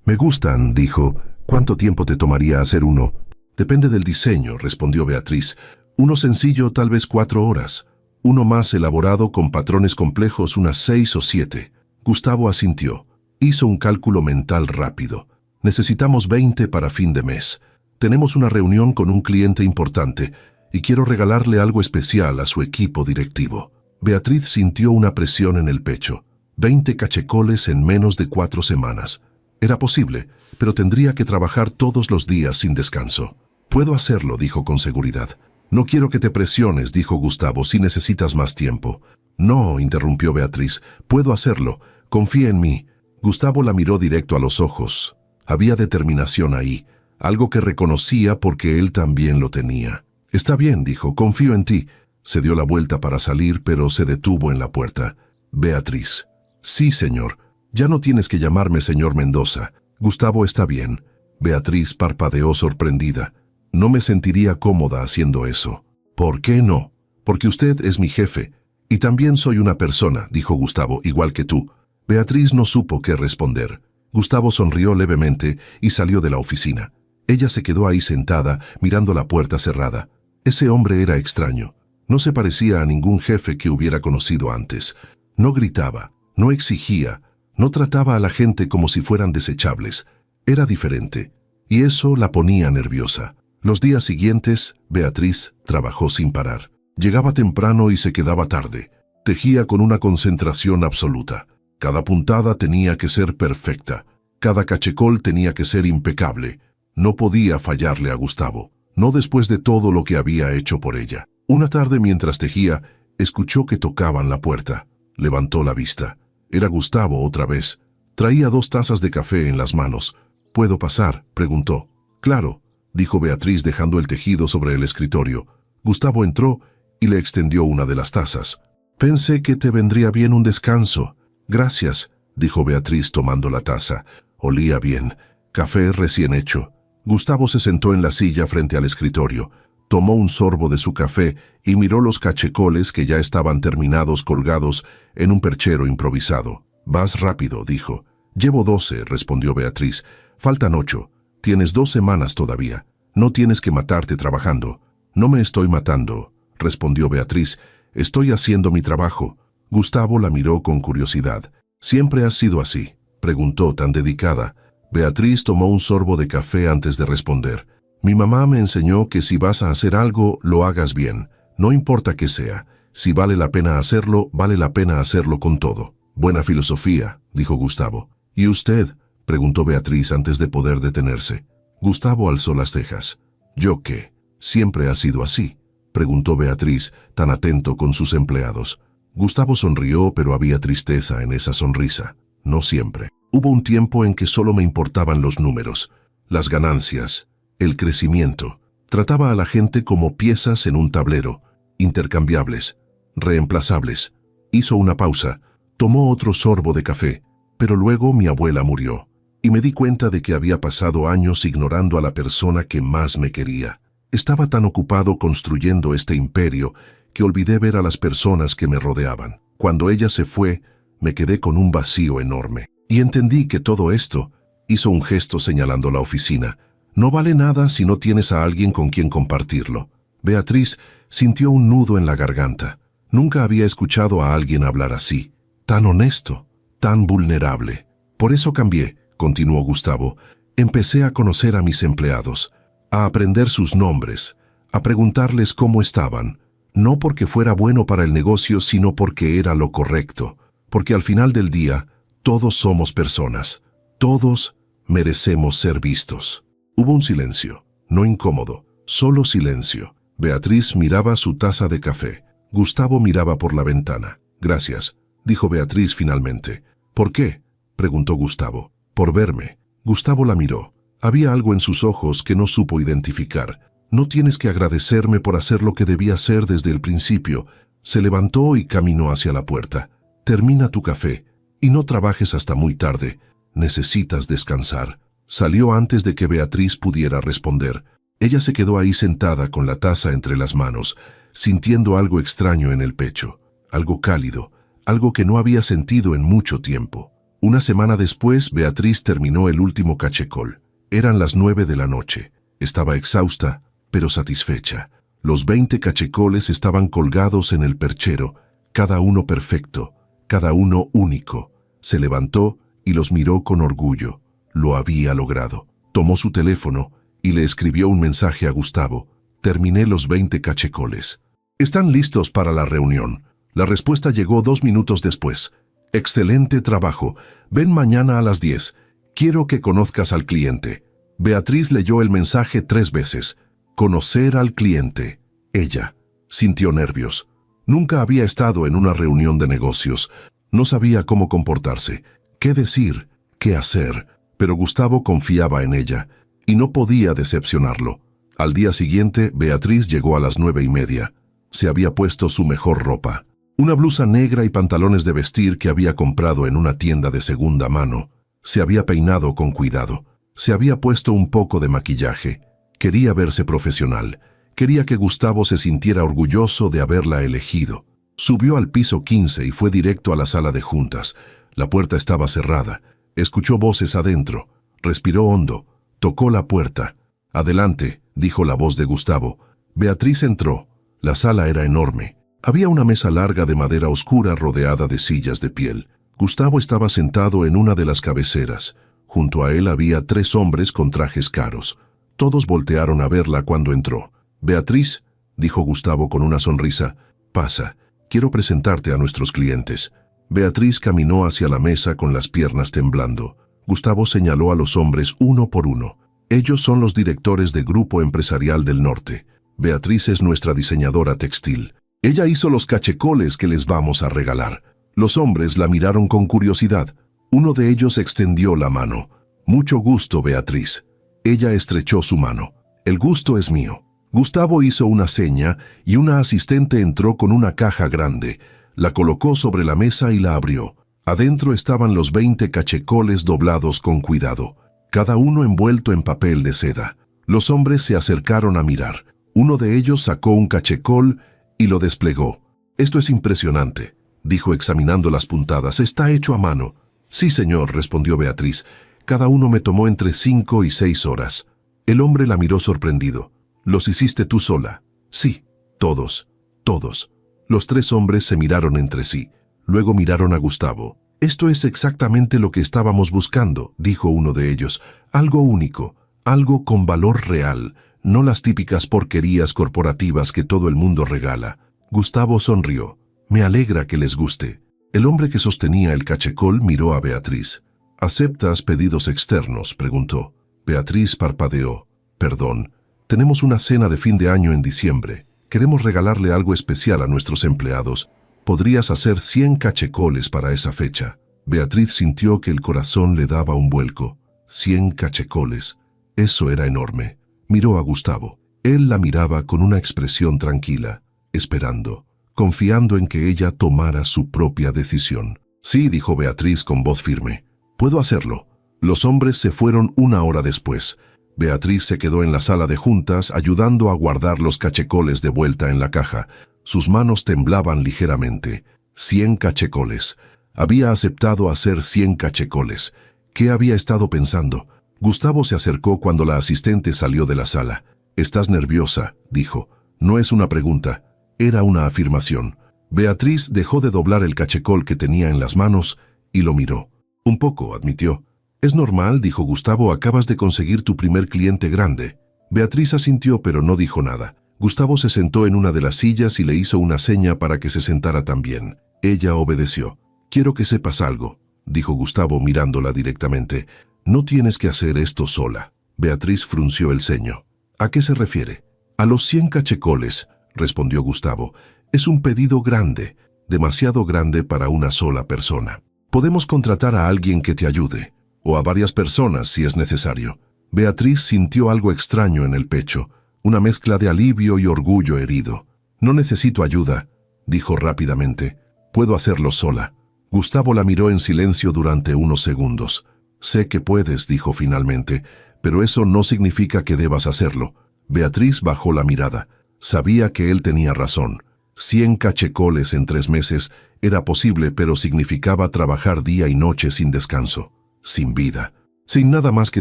«Me gustan», dijo. «¿Cuánto tiempo te tomaría hacer uno?» «Depende del diseño», respondió Beatriz. «Uno sencillo, tal vez 4 horas. Uno más elaborado con patrones complejos, unas 6 o 7. Gustavo asintió. Hizo un cálculo mental rápido. «Necesitamos 20 para fin de mes. Tenemos una reunión con un cliente importante y quiero regalarle algo especial a su equipo directivo». Beatriz sintió una presión en el pecho. 20 cachecoles en menos de 4 semanas. Era posible, pero tendría que trabajar todos los días sin descanso. «Puedo hacerlo», dijo con seguridad. «No quiero que te presiones», dijo Gustavo, «si necesitas más tiempo». «No», interrumpió Beatriz, «puedo hacerlo. Confía en mí». Gustavo la miró directo a los ojos. Había determinación ahí, algo que reconocía porque él también lo tenía. «Está bien», dijo, «confío en ti». Se dio la vuelta para salir, pero se detuvo en la puerta. «Beatriz». «Sí, señor. Ya no tienes que llamarme señor Mendoza. Gustavo está bien». Beatriz parpadeó sorprendida. «No me sentiría cómoda haciendo eso». «¿Por qué no?» «Porque usted es mi jefe. Y también soy una persona», dijo Gustavo, «igual que tú». Beatriz no supo qué responder. Gustavo sonrió levemente y salió de la oficina. Ella se quedó ahí sentada, mirando la puerta cerrada. Ese hombre era extraño. No se parecía a ningún jefe que hubiera conocido antes. No gritaba, no exigía, no trataba a la gente como si fueran desechables. Era diferente, y eso la ponía nerviosa. Los días siguientes, Beatriz trabajó sin parar. Llegaba temprano y se quedaba tarde. Tejía con una concentración absoluta. Cada puntada tenía que ser perfecta. Cada cachecol tenía que ser impecable. No podía fallarle a Gustavo, no después de todo lo que había hecho por ella. Una tarde mientras tejía, escuchó que tocaban la puerta. Levantó la vista. Era Gustavo otra vez. Traía 2 tazas de café en las manos. «¿Puedo pasar?», preguntó. «Claro», dijo Beatriz dejando el tejido sobre el escritorio. Gustavo entró y le extendió una de las tazas. «Pensé que te vendría bien un descanso». «Gracias», dijo Beatriz tomando la taza. Olía bien. Café recién hecho. Gustavo se sentó en la silla frente al escritorio. Tomó un sorbo de su café y miró los cachecoles que ya estaban terminados colgados en un perchero improvisado. «Vas rápido», dijo. «Llevo 12», respondió Beatriz. «Faltan 8. Tienes 2 semanas todavía. No tienes que matarte trabajando». «No me estoy matando», respondió Beatriz. «Estoy haciendo mi trabajo». Gustavo la miró con curiosidad. «¿Siempre has sido así?», preguntó tan dedicada. Beatriz tomó un sorbo de café antes de responder. «Mi mamá me enseñó que si vas a hacer algo, lo hagas bien. No importa qué sea. Si vale la pena hacerlo, vale la pena hacerlo con todo». «Buena filosofía», dijo Gustavo. «¿Y usted?», preguntó Beatriz antes de poder detenerse. Gustavo alzó las cejas. «¿Yo qué? ¿Siempre ha sido así?», preguntó Beatriz, tan atento con sus empleados. Gustavo sonrió, pero había tristeza en esa sonrisa. «No siempre». Hubo un tiempo en que solo me importaban los números, las ganancias, el crecimiento. Trataba a la gente como piezas en un tablero, intercambiables, reemplazables. Hizo una pausa, tomó otro sorbo de café, pero luego mi abuela murió, y me di cuenta de que había pasado años ignorando a la persona que más me quería. Estaba tan ocupado construyendo este imperio que olvidé ver a las personas que me rodeaban. Cuando ella se fue, me quedé con un vacío enorme. Y entendí que todo esto, hizo un gesto señalando la oficina, no vale nada si no tienes a alguien con quien compartirlo. Beatriz sintió un nudo en la garganta. Nunca había escuchado a alguien hablar así, tan honesto, tan vulnerable. Por eso cambié, continuó Gustavo. Empecé a conocer a mis empleados, a aprender sus nombres, a preguntarles cómo estaban, no porque fuera bueno para el negocio, sino porque era lo correcto, porque al final del día, todos somos personas, todos merecemos ser vistos. Hubo un silencio, no incómodo, solo silencio. Beatriz miraba su taza de café. Gustavo miraba por la ventana. Gracias, dijo Beatriz finalmente. ¿Por qué?, preguntó Gustavo. Por verme. Gustavo la miró. Había algo en sus ojos que no supo identificar. No tienes que agradecerme por hacer lo que debía hacer desde el principio. Se levantó y caminó hacia la puerta. Termina tu café y no trabajes hasta muy tarde. Necesitas descansar. Salió antes de que Beatriz pudiera responder. Ella se quedó ahí sentada con la taza entre las manos, sintiendo algo extraño en el pecho, algo cálido, algo que no había sentido en mucho tiempo. Una semana después, Beatriz terminó el último cachecol. Eran las 9 de la noche. Estaba exhausta, pero satisfecha. Los 20 cachecoles estaban colgados en el perchero, cada uno perfecto, cada uno único. Se levantó y los miró con orgullo. Lo había logrado. Tomó su teléfono y le escribió un mensaje a Gustavo. Terminé los 20 cachecoles. ¿Están listos para la reunión? La respuesta llegó 2 minutos después. Excelente trabajo. Ven mañana a las 10. Quiero que conozcas al cliente. Beatriz leyó el mensaje 3 veces. Conocer al cliente. Ella sintió nervios. Nunca había estado en una reunión de negocios. No sabía cómo comportarse, qué decir, qué hacer, pero Gustavo confiaba en ella y no podía decepcionarlo. Al día siguiente, Beatriz llegó a las 9:30. Se había puesto su mejor ropa, una blusa negra y pantalones de vestir que había comprado en una tienda de segunda mano. Se había peinado con cuidado, se había puesto un poco de maquillaje. Quería verse profesional. Quería que Gustavo se sintiera orgulloso de haberla elegido. Subió al piso 15 y fue directo a la sala de juntas. La puerta estaba cerrada. Escuchó voces adentro. Respiró hondo. Tocó la puerta. «Adelante», dijo la voz de Gustavo. Beatriz entró. La sala era enorme. Había una mesa larga de madera oscura rodeada de sillas de piel. Gustavo estaba sentado en una de las cabeceras. Junto a él había 3 hombres con trajes caros. Todos voltearon a verla cuando entró. «Beatriz», dijo Gustavo con una sonrisa, «pasa, quiero presentarte a nuestros clientes». Beatriz caminó hacia la mesa con las piernas temblando. Gustavo señaló a los hombres uno por uno. «Ellos son los directores de Grupo Empresarial del Norte. Beatriz es nuestra diseñadora textil. Ella hizo los cachecoles que les vamos a regalar». Los hombres la miraron con curiosidad. Uno de ellos extendió la mano. «Mucho gusto, Beatriz». Ella estrechó su mano. «El gusto es mío». Gustavo hizo una seña y una asistente entró con una caja grande. La colocó sobre la mesa y la abrió. Adentro estaban los 20 cachecoles doblados con cuidado, cada uno envuelto en papel de seda. Los hombres se acercaron a mirar. Uno de ellos sacó un cachecol y lo desplegó. «Esto es impresionante», dijo examinando las puntadas. «Está hecho a mano». «Sí, señor», respondió Beatriz. «Cada uno me tomó entre 5 y 6 horas». El hombre la miró sorprendido. «¿Los hiciste tú sola?» «Sí, todos, todos». Los 3 hombres se miraron entre sí. Luego miraron a Gustavo. «Esto es exactamente lo que estábamos buscando», dijo uno de ellos. «Algo único, algo con valor real, no las típicas porquerías corporativas que todo el mundo regala». Gustavo sonrió. «Me alegra que les guste». El hombre que sostenía el cachecol miró a Beatriz. «¿Aceptas pedidos externos?», preguntó. Beatriz parpadeó. «Perdón. Tenemos una cena de fin de año en diciembre. Queremos regalarle algo especial a nuestros empleados. ¿Podrías hacer 100 cachecoles para esa fecha?». Beatriz sintió que el corazón le daba un vuelco. 100 cachecoles. Eso era enorme. Miró a Gustavo. Él la miraba con una expresión tranquila, esperando, confiando en que ella tomara su propia decisión. Sí, dijo Beatriz con voz firme. Puedo hacerlo. Los hombres se fueron 1 hora después. Beatriz se quedó en la sala de juntas ayudando a guardar los cachecoles de vuelta en la caja. Sus manos temblaban ligeramente. 100 cachecoles. Había aceptado hacer 100 cachecoles. ¿Qué había estado pensando? Gustavo se acercó cuando la asistente salió de la sala. «Estás nerviosa», dijo. No es una pregunta, era una afirmación. Beatriz dejó de doblar el cachecol que tenía en las manos y lo miró. Un poco, admitió. «Es normal», dijo Gustavo, «acabas de conseguir tu primer cliente grande». Beatriz asintió, pero no dijo nada. Gustavo se sentó en una de las sillas y le hizo una seña para que se sentara también. Ella obedeció. «Quiero que sepas algo», dijo Gustavo mirándola directamente. «No tienes que hacer esto sola». Beatriz frunció el ceño. «¿A qué se refiere?» «A los 100 cachecoles», respondió Gustavo. «Es un pedido grande, demasiado grande para una sola persona. Podemos contratar a alguien que te ayude, o a varias personas si es necesario». Beatriz sintió algo extraño en el pecho, una mezcla de alivio y orgullo herido. «No necesito ayuda», dijo rápidamente. «Puedo hacerlo sola». Gustavo la miró en silencio durante unos segundos. «Sé que puedes», dijo finalmente, «pero eso no significa que debas hacerlo». Beatriz bajó la mirada. Sabía que él tenía razón. 100 cachecoles en 3 meses era posible, pero significaba trabajar día y noche sin descanso, sin vida, sin nada más que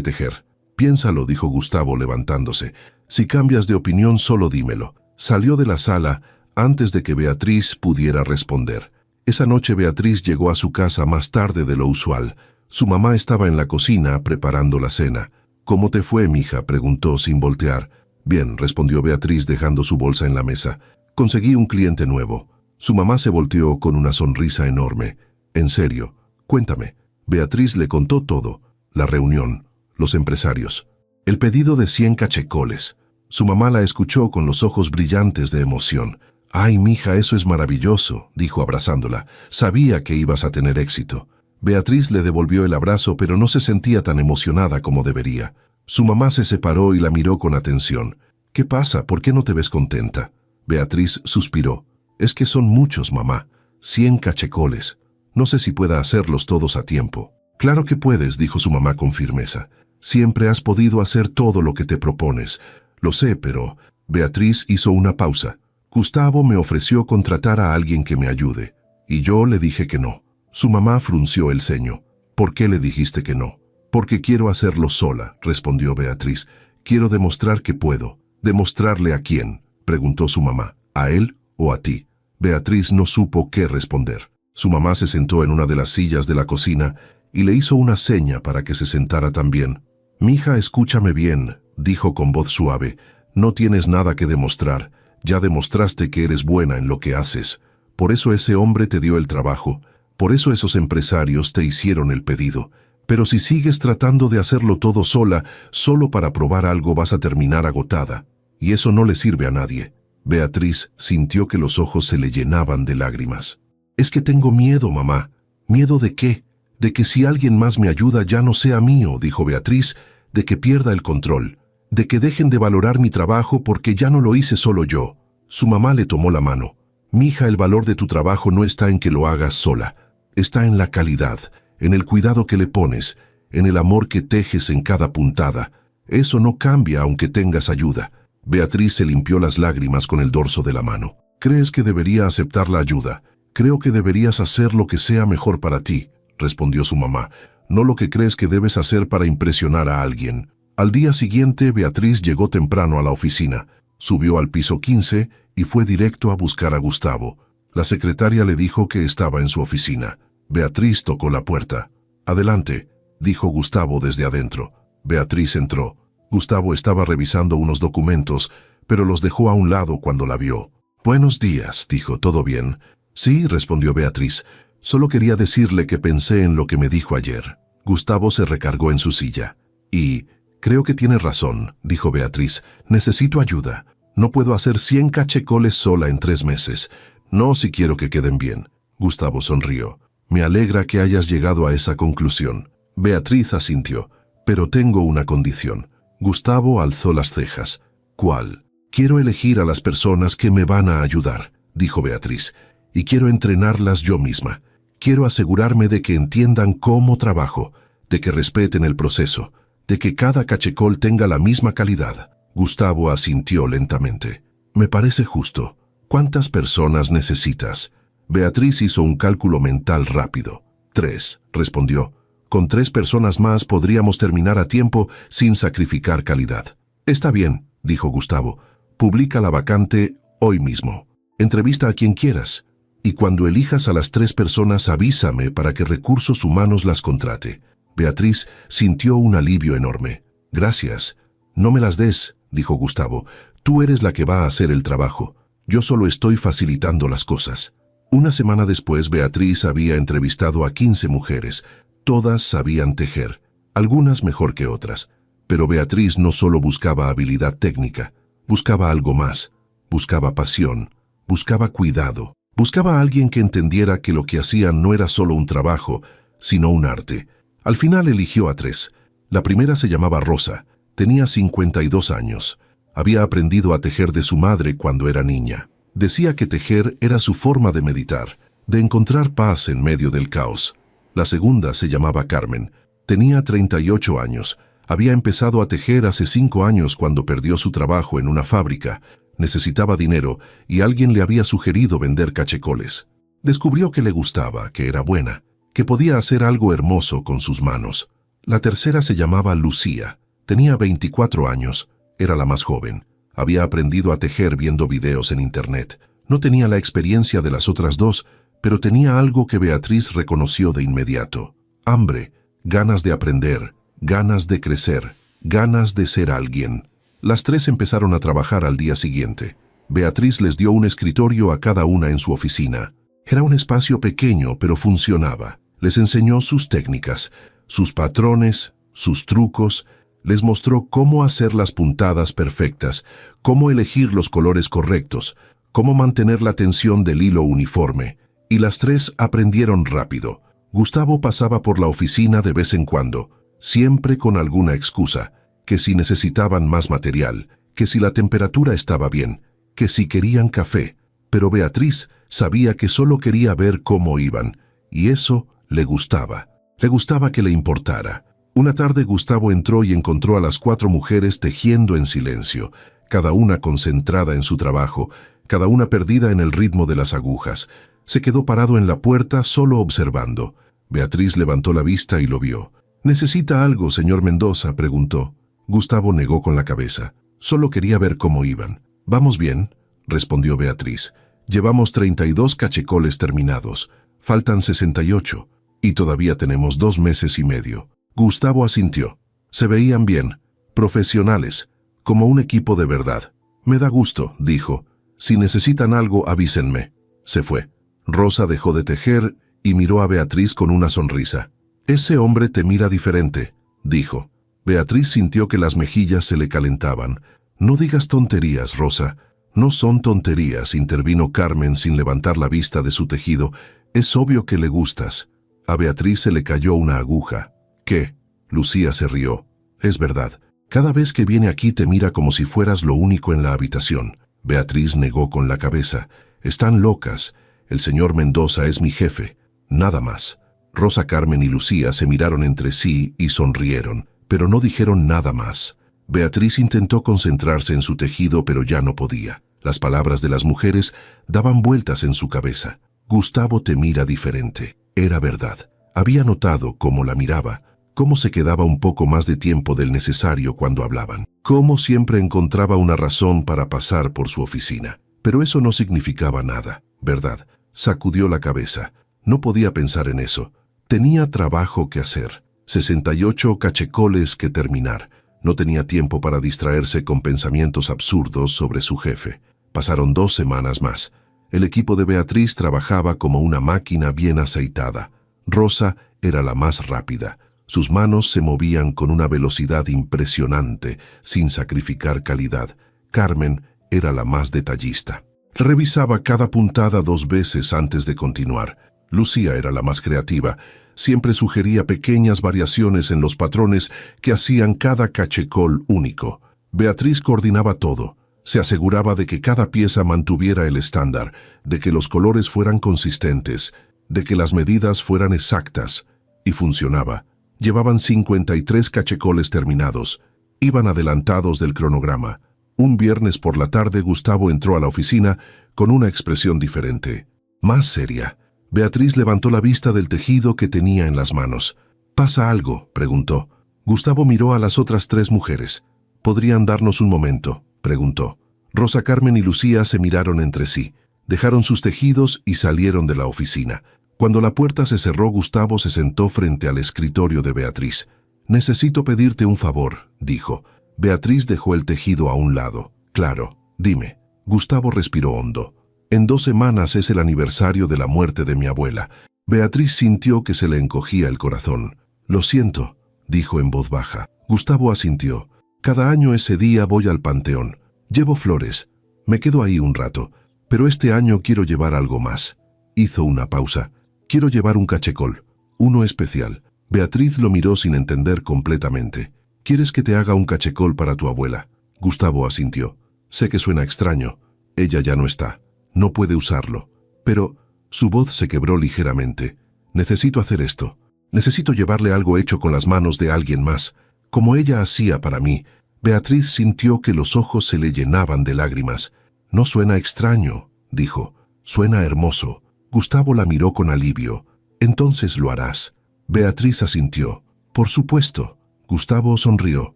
tejer. «Piénsalo», dijo Gustavo levantándose. «Si cambias de opinión, solo dímelo». Salió de la sala antes de que Beatriz pudiera responder. Esa noche Beatriz llegó a su casa más tarde de lo usual. Su mamá estaba en la cocina preparando la cena. «¿Cómo te fue, mija?», preguntó sin voltear. «Bien», respondió Beatriz dejando su bolsa en la mesa. «Conseguí un cliente nuevo». Su mamá se volteó con una sonrisa enorme. «¿En serio? Cuéntame». Beatriz le contó todo. La reunión, los empresarios, el pedido de 100 cachecoles. Su mamá la escuchó con los ojos brillantes de emoción. «Ay, mija, eso es maravilloso», dijo abrazándola. «Sabía que ibas a tener éxito». Beatriz le devolvió el abrazo, pero no se sentía tan emocionada como debería. Su mamá se separó y la miró con atención. «¿Qué pasa? ¿Por qué no te ves contenta?» Beatriz suspiró. «Es que son muchos, mamá. 100 cachecoles. No sé si pueda hacerlos todos a tiempo». «Claro que puedes», dijo su mamá con firmeza. «Siempre has podido hacer todo lo que te propones. Lo sé, pero...» Beatriz hizo una pausa. «Gustavo me ofreció contratar a alguien que me ayude, y yo le dije que no». Su mamá frunció el ceño. «¿Por qué le dijiste que no?» «Porque quiero hacerlo sola», respondió Beatriz. «Quiero demostrar que puedo». «¿Demostrarle a quién?», preguntó su mamá. «¿A él o a ti?». Beatriz no supo qué responder. Su mamá se sentó en una de las sillas de la cocina y le hizo una seña para que se sentara también. «Mija, escúchame bien», dijo con voz suave. «No tienes nada que demostrar. Ya demostraste que eres buena en lo que haces. Por eso ese hombre te dio el trabajo. Por eso esos empresarios te hicieron el pedido. Pero si sigues tratando de hacerlo todo sola, solo para probar algo vas a terminar agotada. Y eso no le sirve a nadie». Beatriz sintió que los ojos se le llenaban de lágrimas. «Es que tengo miedo, mamá». «¿Miedo de qué?». «De que si alguien más me ayuda ya no sea mío», dijo Beatriz, «de que pierda el control, de que dejen de valorar mi trabajo porque ya no lo hice solo yo». Su mamá le tomó la mano. «Mija, el valor de tu trabajo no está en que lo hagas sola. Está en la calidad, en el cuidado que le pones, en el amor que tejes en cada puntada. Eso no cambia aunque tengas ayuda». Beatriz se limpió las lágrimas con el dorso de la mano. «¿Crees que debería aceptar la ayuda? Creo que deberías hacer lo que sea mejor para ti», respondió su mamá, «no lo que crees que debes hacer para impresionar a alguien». Al día siguiente, Beatriz llegó temprano a la oficina, subió al piso 15 y fue directo a buscar a Gustavo. La secretaria le dijo que estaba en su oficina. Beatriz tocó la puerta. «Adelante», dijo Gustavo desde adentro. Beatriz entró. Gustavo estaba revisando unos documentos, pero los dejó a un lado cuando la vio. «Buenos días», dijo. «¿Todo bien?» «Sí», respondió Beatriz. «Solo quería decirle que pensé en lo que me dijo ayer». Gustavo se recargó en su silla. «Y creo que tiene razón», dijo Beatriz. «Necesito ayuda. No puedo hacer 100 cachecoles sola en 3 meses. No si quiero que queden bien». Gustavo sonrió. Me alegra que hayas llegado a esa conclusión. Beatriz asintió. Pero tengo una condición. Gustavo alzó las cejas. ¿Cuál? Quiero elegir a las personas que me van a ayudar, dijo Beatriz, y quiero entrenarlas yo misma. Quiero asegurarme de que entiendan cómo trabajo, de que respeten el proceso, de que cada cachecol tenga la misma calidad. Gustavo asintió lentamente. Me parece justo. ¿Cuántas personas necesitas? Beatriz hizo un cálculo mental rápido. 3, respondió. Con 3 personas más podríamos terminar a tiempo sin sacrificar calidad. Está bien, dijo Gustavo. Publica la vacante hoy mismo. Entrevista a quien quieras. Y cuando elijas a las 3 personas avísame para que Recursos Humanos las contrate. Beatriz sintió un alivio enorme. Gracias. No me las des, dijo Gustavo. Tú eres la que va a hacer el trabajo. Yo solo estoy facilitando las cosas. Una semana después, Beatriz había entrevistado a 15 mujeres. Todas sabían tejer, algunas mejor que otras. Pero Beatriz no solo buscaba habilidad técnica, buscaba algo más. Buscaba pasión, buscaba cuidado. Buscaba a alguien que entendiera que lo que hacían no era solo un trabajo, sino un arte. Al final eligió a 3. La primera se llamaba Rosa. Tenía 52 años. Había aprendido a tejer de su madre cuando era niña. Decía que tejer era su forma de meditar, de encontrar paz en medio del caos. La segunda se llamaba Carmen. Tenía 38 años. Había empezado a tejer hace 5 años cuando perdió su trabajo en una fábrica. Necesitaba dinero y alguien le había sugerido vender cachecoles. Descubrió que le gustaba, que era buena, que podía hacer algo hermoso con sus manos. La tercera se llamaba Lucía. Tenía 24 años. Era la más joven. Había aprendido a tejer viendo videos en internet. No tenía la experiencia de las otras 2, pero tenía algo que Beatriz reconoció de inmediato. Hambre, ganas de aprender, ganas de crecer, ganas de ser alguien. Las 3 empezaron a trabajar al día siguiente. Beatriz les dio un escritorio a cada una en su oficina. Era un espacio pequeño, pero funcionaba. Les enseñó sus técnicas, sus patrones, sus trucos. Les mostró cómo hacer las puntadas perfectas, cómo elegir los colores correctos, cómo mantener la tensión del hilo uniforme. Y las 3 aprendieron rápido. Gustavo pasaba por la oficina de vez en cuando, siempre con alguna excusa, que si necesitaban más material, que si la temperatura estaba bien, que si querían café. Pero Beatriz sabía que solo quería ver cómo iban, y eso le gustaba. Le gustaba que le importara. Una tarde Gustavo entró y encontró a las 4 mujeres tejiendo en silencio, cada una concentrada en su trabajo, cada una perdida en el ritmo de las agujas. Se quedó parado en la puerta solo observando. Beatriz levantó la vista y lo vio. ¿Necesita algo, señor Mendoza?, preguntó. Gustavo negó con la cabeza. Solo quería ver cómo iban. «Vamos bien», respondió Beatriz. «Llevamos 32 cachecoles terminados. Faltan 68. Y todavía tenemos 2 meses y medio». Gustavo asintió. Se veían bien, profesionales, como un equipo de verdad. «Me da gusto», dijo. «Si necesitan algo, avísenme». Se fue. Rosa dejó de tejer y miró a Beatriz con una sonrisa. «Ese hombre te mira diferente», dijo. Beatriz sintió que las mejillas se le calentaban. «No digas tonterías, Rosa». «No son tonterías», intervino Carmen sin levantar la vista de su tejido. «Es obvio que le gustas». A Beatriz se le cayó una aguja. «¿Qué?», Lucía se rió. «Es verdad. Cada vez que viene aquí te mira como si fueras lo único en la habitación». Beatriz negó con la cabeza. «Están locas. El señor Mendoza es mi jefe. Nada más». Rosa, Carmen y Lucía se miraron entre sí y sonrieron, pero no dijeron nada más. Beatriz intentó concentrarse en su tejido, pero ya no podía. Las palabras de las mujeres daban vueltas en su cabeza. «Gustavo te mira diferente». Era verdad. Había notado cómo la miraba, cómo se quedaba un poco más de tiempo del necesario cuando hablaban, cómo siempre encontraba una razón para pasar por su oficina. Pero eso no significaba nada, ¿verdad? Sacudió la cabeza. No podía pensar en eso. Tenía trabajo que hacer. 68 cachecoles que terminar. No tenía tiempo para distraerse con pensamientos absurdos sobre su jefe. Pasaron 2 semanas más. El equipo de Beatriz trabajaba como una máquina bien aceitada. Rosa era la más rápida. Sus manos se movían con una velocidad impresionante, sin sacrificar calidad. Carmen era la más detallista. Revisaba cada puntada 2 veces antes de continuar. Lucía era la más creativa. Siempre sugería pequeñas variaciones en los patrones que hacían cada cachecol único. Beatriz coordinaba todo. Se aseguraba de que cada pieza mantuviera el estándar, de que los colores fueran consistentes, de que las medidas fueran exactas. Y funcionaba. Llevaban 53 cachecoles terminados. Iban adelantados del cronograma. Un viernes por la tarde Gustavo entró a la oficina con una expresión diferente, más seria. Beatriz levantó la vista del tejido que tenía en las manos. «¿Pasa algo?», preguntó. Gustavo miró a las otras 3 mujeres. «¿Podrían darnos un momento?», preguntó. Rosa Carmen y Lucía se miraron entre sí. Dejaron sus tejidos y salieron de la oficina. Cuando la puerta se cerró, Gustavo se sentó frente al escritorio de Beatriz. «Necesito pedirte un favor», dijo. Beatriz dejó el tejido a un lado. «Claro, dime». Gustavo respiró hondo. «En 2 semanas es el aniversario de la muerte de mi abuela». Beatriz sintió que se le encogía el corazón. «Lo siento», dijo en voz baja. Gustavo asintió. «Cada año ese día voy al panteón. Llevo flores. Me quedo ahí un rato. Pero este año quiero llevar algo más». Hizo una pausa. «Quiero llevar un cachecol. Uno especial». Beatriz lo miró sin entender completamente. «¿Quieres que te haga un cachecol para tu abuela?». Gustavo asintió. «Sé que suena extraño. Ella ya no está. No puede usarlo. Pero…» Su voz se quebró ligeramente. «Necesito hacer esto. Necesito llevarle algo hecho con las manos de alguien más, como ella hacía para mí». Beatriz sintió que los ojos se le llenaban de lágrimas. «No suena extraño», dijo. «Suena hermoso». Gustavo la miró con alivio. «Entonces lo harás». Beatriz asintió. «Por supuesto». Gustavo sonrió.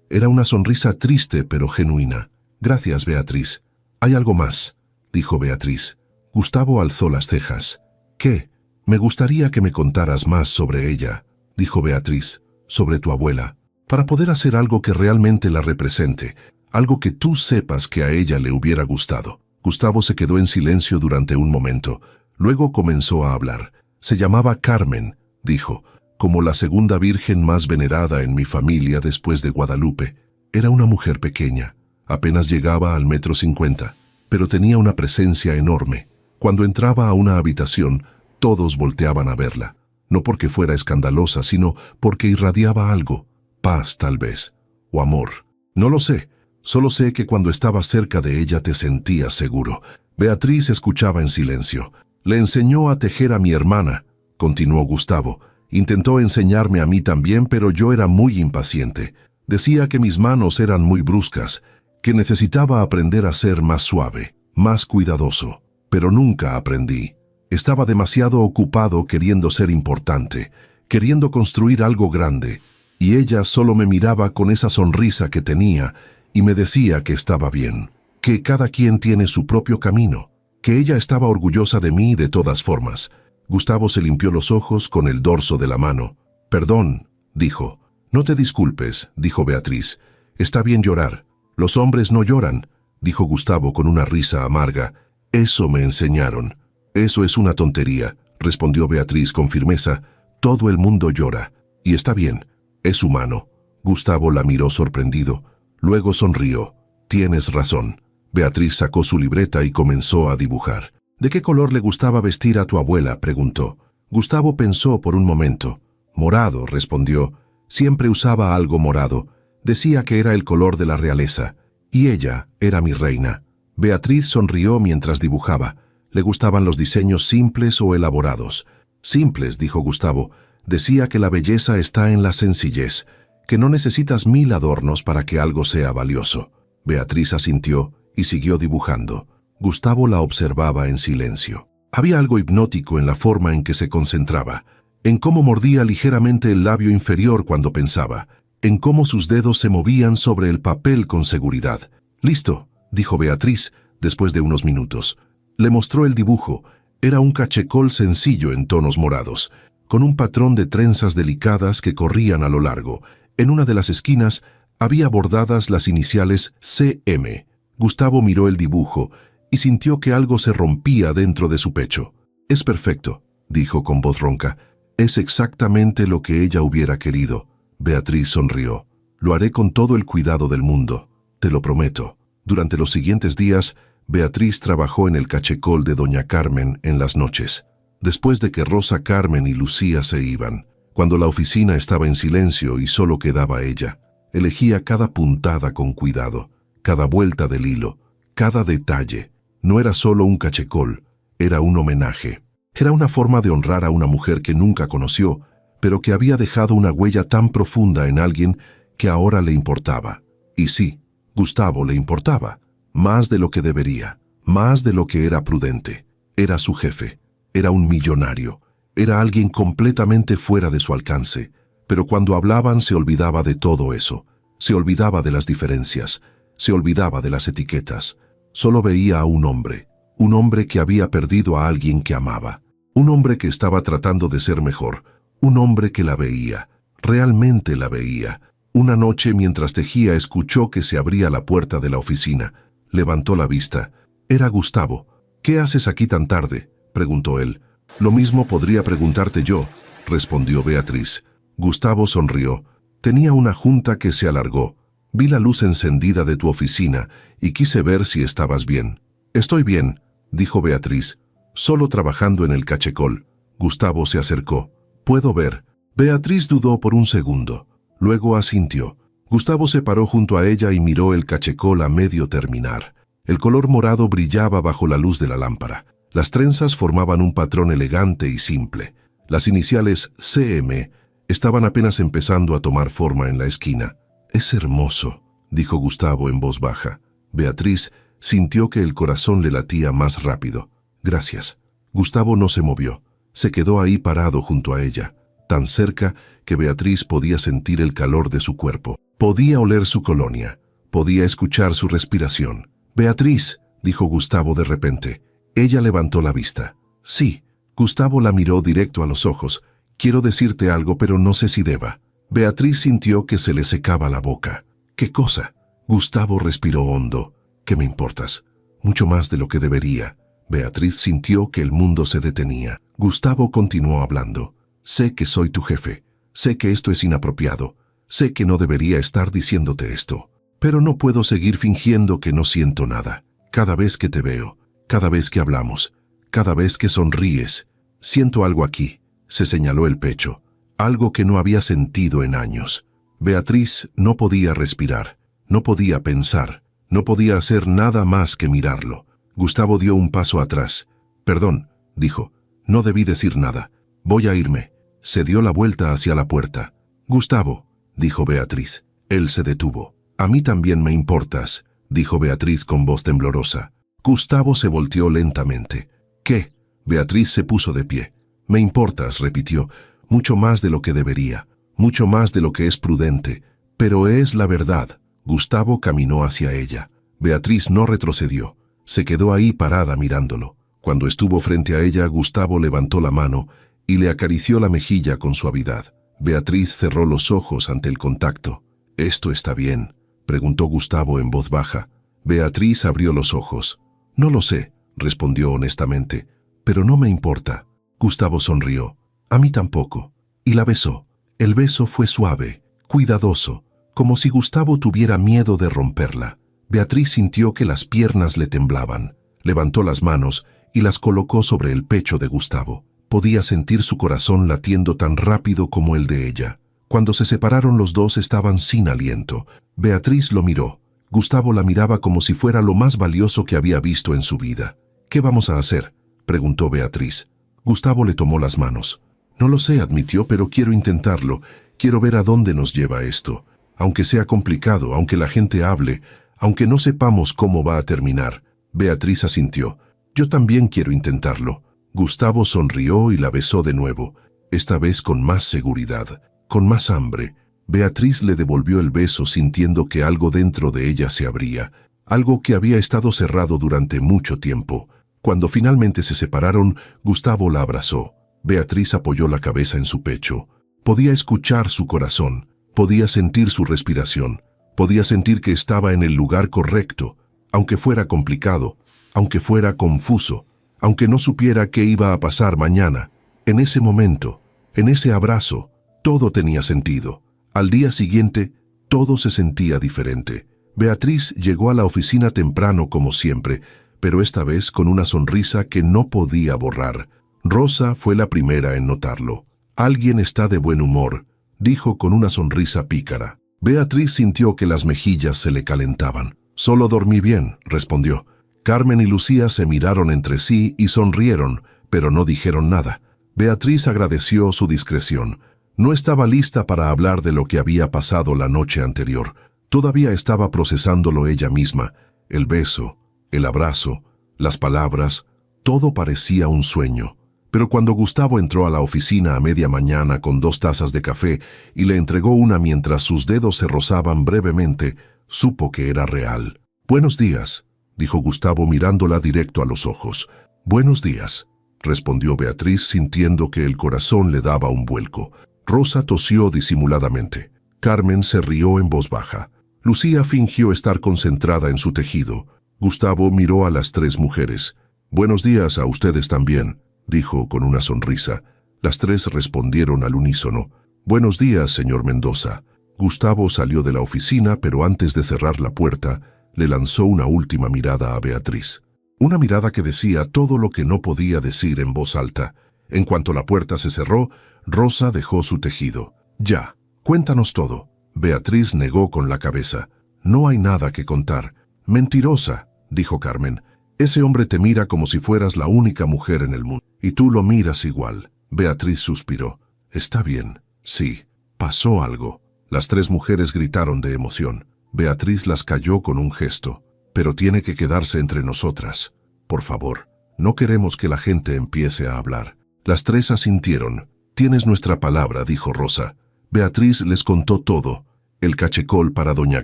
Era una sonrisa triste pero genuina. «Gracias, Beatriz». «Hay algo más», dijo Beatriz. Gustavo alzó las cejas. «¿Qué?». «Me gustaría que me contaras más sobre ella», dijo Beatriz. «Sobre tu abuela. Para poder hacer algo que realmente la represente. Algo que tú sepas que a ella le hubiera gustado». Gustavo se quedó en silencio durante un momento. Luego comenzó a hablar. «Se llamaba Carmen», dijo, «como la segunda virgen más venerada en mi familia después de Guadalupe. Era una mujer pequeña. Apenas llegaba al 1,50 m, pero tenía una presencia enorme. Cuando entraba a una habitación, todos volteaban a verla. No porque fuera escandalosa, sino porque irradiaba algo. Paz, tal vez. O amor. No lo sé. Solo sé que cuando estabas cerca de ella te sentías seguro». Beatriz escuchaba en silencio. «Le enseñó a tejer a mi hermana», continuó Gustavo. «Intentó enseñarme a mí también, pero yo era muy impaciente. Decía que mis manos eran muy bruscas, que necesitaba aprender a ser más suave, más cuidadoso. Pero nunca aprendí. Estaba demasiado ocupado queriendo ser importante, queriendo construir algo grande, y ella solo me miraba con esa sonrisa que tenía y me decía que estaba bien, que cada quien tiene su propio camino, que ella estaba orgullosa de mí de todas formas». Gustavo se limpió los ojos con el dorso de la mano. «Perdón», dijo. «No te disculpes», dijo Beatriz. «Está bien llorar. Los hombres no lloran», dijo Gustavo con una risa amarga. «Eso me enseñaron». «Eso es una tontería», respondió Beatriz con firmeza. «Todo el mundo llora. Y está bien. Es humano». Gustavo la miró sorprendido. Luego sonrió. «Tienes razón». Beatriz sacó su libreta y comenzó a dibujar. «¿De qué color le gustaba vestir a tu abuela?», preguntó. Gustavo pensó por un momento. «Morado», respondió. «Siempre usaba algo morado. Decía que era el color de la realeza. Y ella era mi reina». Beatriz sonrió mientras dibujaba. Le gustaban los diseños simples o elaborados. «Simples», dijo Gustavo. «Decía que la belleza está en la sencillez, que no necesitas 1000 adornos para que algo sea valioso». Beatriz asintió y siguió dibujando. Gustavo la observaba en silencio. Había algo hipnótico en la forma en que se concentraba, en cómo mordía ligeramente el labio inferior cuando pensaba, en cómo sus dedos se movían sobre el papel con seguridad. «Listo», dijo Beatriz, después de unos minutos. Le mostró el dibujo. Era un cachecol sencillo en tonos morados, con un patrón de trenzas delicadas que corrían a lo largo. En una de las esquinas había bordadas las iniciales CM. Gustavo miró el dibujo y sintió que algo se rompía dentro de su pecho. «Es perfecto», dijo con voz ronca. «Es exactamente lo que ella hubiera querido». Beatriz sonrió. «Lo haré con todo el cuidado del mundo, te lo prometo». Durante los siguientes días, Beatriz trabajó en el cachecol de doña Carmen en las noches. Después de que Rosa, Carmen y Lucía se iban, cuando la oficina estaba en silencio y solo quedaba ella, elegía cada puntada con cuidado, cada vuelta del hilo, cada detalle. No era solo un cachecol, era un homenaje. Era una forma de honrar a una mujer que nunca conoció, pero que había dejado una huella tan profunda en alguien que ahora le importaba. Y sí, Gustavo le importaba, más de lo que debería, más de lo que era prudente. Era su jefe, era un millonario, era alguien completamente fuera de su alcance, pero cuando hablaban se olvidaba de todo eso, se olvidaba de las diferencias, se olvidaba de las etiquetas. Solo veía a un hombre que había perdido a alguien que amaba, un hombre que estaba tratando de ser mejor, un hombre que la veía, realmente la veía. Una noche mientras tejía escuchó que se abría la puerta de la oficina. Levantó la vista. Era Gustavo. «¿Qué haces aquí tan tarde?», preguntó él. «Lo mismo podría preguntarte yo», respondió Beatriz. Gustavo sonrió. «Tenía una junta que se alargó. Vi la luz encendida de tu oficina y quise ver si estabas bien». «Estoy bien», dijo Beatriz, «solo trabajando en el cachecol». Gustavo se acercó. «¿Puedo ver?». Beatriz dudó por un segundo. Luego asintió. Gustavo se paró junto a ella y miró el cachecol a medio terminar. El color morado brillaba bajo la luz de la lámpara. Las trenzas formaban un patrón elegante y simple. Las iniciales CM estaban apenas empezando a tomar forma en la esquina. «Es hermoso», dijo Gustavo en voz baja. Beatriz sintió que el corazón le latía más rápido. «Gracias». Gustavo no se movió. Se quedó ahí parado junto a ella, tan cerca que Beatriz podía sentir el calor de su cuerpo. Podía oler su colonia. Podía escuchar su respiración. «Beatriz», dijo Gustavo de repente. Ella levantó la vista. «Sí». Gustavo la miró directo a los ojos. «Quiero decirte algo, pero no sé si deba». Beatriz sintió que se le secaba la boca. «¿Qué cosa?». Gustavo respiró hondo. «¿Qué me importas?». «Mucho más de lo que debería». Beatriz sintió que el mundo se detenía. Gustavo continuó hablando. «Sé que soy tu jefe. Sé que esto es inapropiado. Sé que no debería estar diciéndote esto. Pero no puedo seguir fingiendo que no siento nada. Cada vez que te veo, cada vez que hablamos, cada vez que sonríes, siento algo aquí». Se señaló el pecho. Algo que no había sentido en años. Beatriz no podía respirar, no podía pensar, no podía hacer nada más que mirarlo. Gustavo dio un paso atrás. «Perdón», dijo. «No debí decir nada. Voy a irme». Se dio la vuelta hacia la puerta. «Gustavo», dijo Beatriz. Él se detuvo. «A mí también me importas», dijo Beatriz con voz temblorosa. Gustavo se volteó lentamente. «¿Qué?». Beatriz se puso de pie. «Me importas», repitió, «mucho más de lo que debería, mucho más de lo que es prudente, pero es la verdad». Gustavo caminó hacia ella. Beatriz no retrocedió. Se quedó ahí parada mirándolo. Cuando estuvo frente a ella, Gustavo levantó la mano y le acarició la mejilla con suavidad. Beatriz cerró los ojos ante el contacto. «¿Esto está bien?», preguntó Gustavo en voz baja. Beatriz abrió los ojos. «No lo sé», respondió honestamente, «pero no me importa». Gustavo sonrió. «A mí tampoco». Y la besó. El beso fue suave, cuidadoso, como si Gustavo tuviera miedo de romperla. Beatriz sintió que las piernas le temblaban. Levantó las manos y las colocó sobre el pecho de Gustavo. Podía sentir su corazón latiendo tan rápido como el de ella. Cuando se separaron los dos estaban sin aliento. Beatriz lo miró. Gustavo la miraba como si fuera lo más valioso que había visto en su vida. «¿Qué vamos a hacer?», preguntó Beatriz. Gustavo le tomó las manos. «No lo sé», admitió, «pero quiero intentarlo. Quiero ver a dónde nos lleva esto. Aunque sea complicado, aunque la gente hable, aunque no sepamos cómo va a terminar». Beatriz asintió. «Yo también quiero intentarlo». Gustavo sonrió y la besó de nuevo, esta vez con más seguridad, con más hambre. Beatriz le devolvió el beso sintiendo que algo dentro de ella se abría, algo que había estado cerrado durante mucho tiempo. Cuando finalmente se separaron, Gustavo la abrazó. Beatriz apoyó la cabeza en su pecho. Podía escuchar su corazón, podía sentir su respiración, podía sentir que estaba en el lugar correcto, aunque fuera complicado, aunque fuera confuso, aunque no supiera qué iba a pasar mañana. En ese momento, en ese abrazo, todo tenía sentido. Al día siguiente, todo se sentía diferente. Beatriz llegó a la oficina temprano como siempre, pero esta vez con una sonrisa que no podía borrar. Rosa fue la primera en notarlo. Alguien está de buen humor, dijo con una sonrisa pícara. Beatriz sintió que las mejillas se le calentaban. Solo dormí bien, respondió. Carmen y Lucía se miraron entre sí y sonrieron, pero no dijeron nada. Beatriz agradeció su discreción. No estaba lista para hablar de lo que había pasado la noche anterior. Todavía estaba procesándolo ella misma. El beso, el abrazo, las palabras, todo parecía un sueño. Pero cuando Gustavo entró a la oficina a media mañana con 2 tazas de café y le entregó una mientras sus dedos se rozaban brevemente, supo que era real. «Buenos días», dijo Gustavo mirándola directo a los ojos. «Buenos días», respondió Beatriz sintiendo que el corazón le daba un vuelco. Rosa tosió disimuladamente. Carmen se rió en voz baja. Lucía fingió estar concentrada en su tejido. Gustavo miró a las 3 mujeres. «Buenos días a ustedes también», dijo con una sonrisa. Las 3 respondieron al unísono. «Buenos días, señor Mendoza». Gustavo salió de la oficina, pero antes de cerrar la puerta, le lanzó una última mirada a Beatriz. Una mirada que decía todo lo que no podía decir en voz alta. En cuanto la puerta se cerró, Rosa dejó su tejido. «Ya, cuéntanos todo». Beatriz negó con la cabeza. «No hay nada que contar». «Mentirosa», dijo Carmen. «Ese hombre te mira como si fueras la única mujer en el mundo. Y tú lo miras igual». Beatriz suspiró. «Está bien. Sí, pasó algo». Las 3 mujeres gritaron de emoción. Beatriz las calló con un gesto. «Pero tiene que quedarse entre nosotras. Por favor, no queremos que la gente empiece a hablar». Las 3 asintieron. «Tienes nuestra palabra», dijo Rosa. Beatriz les contó todo. El cachecol para doña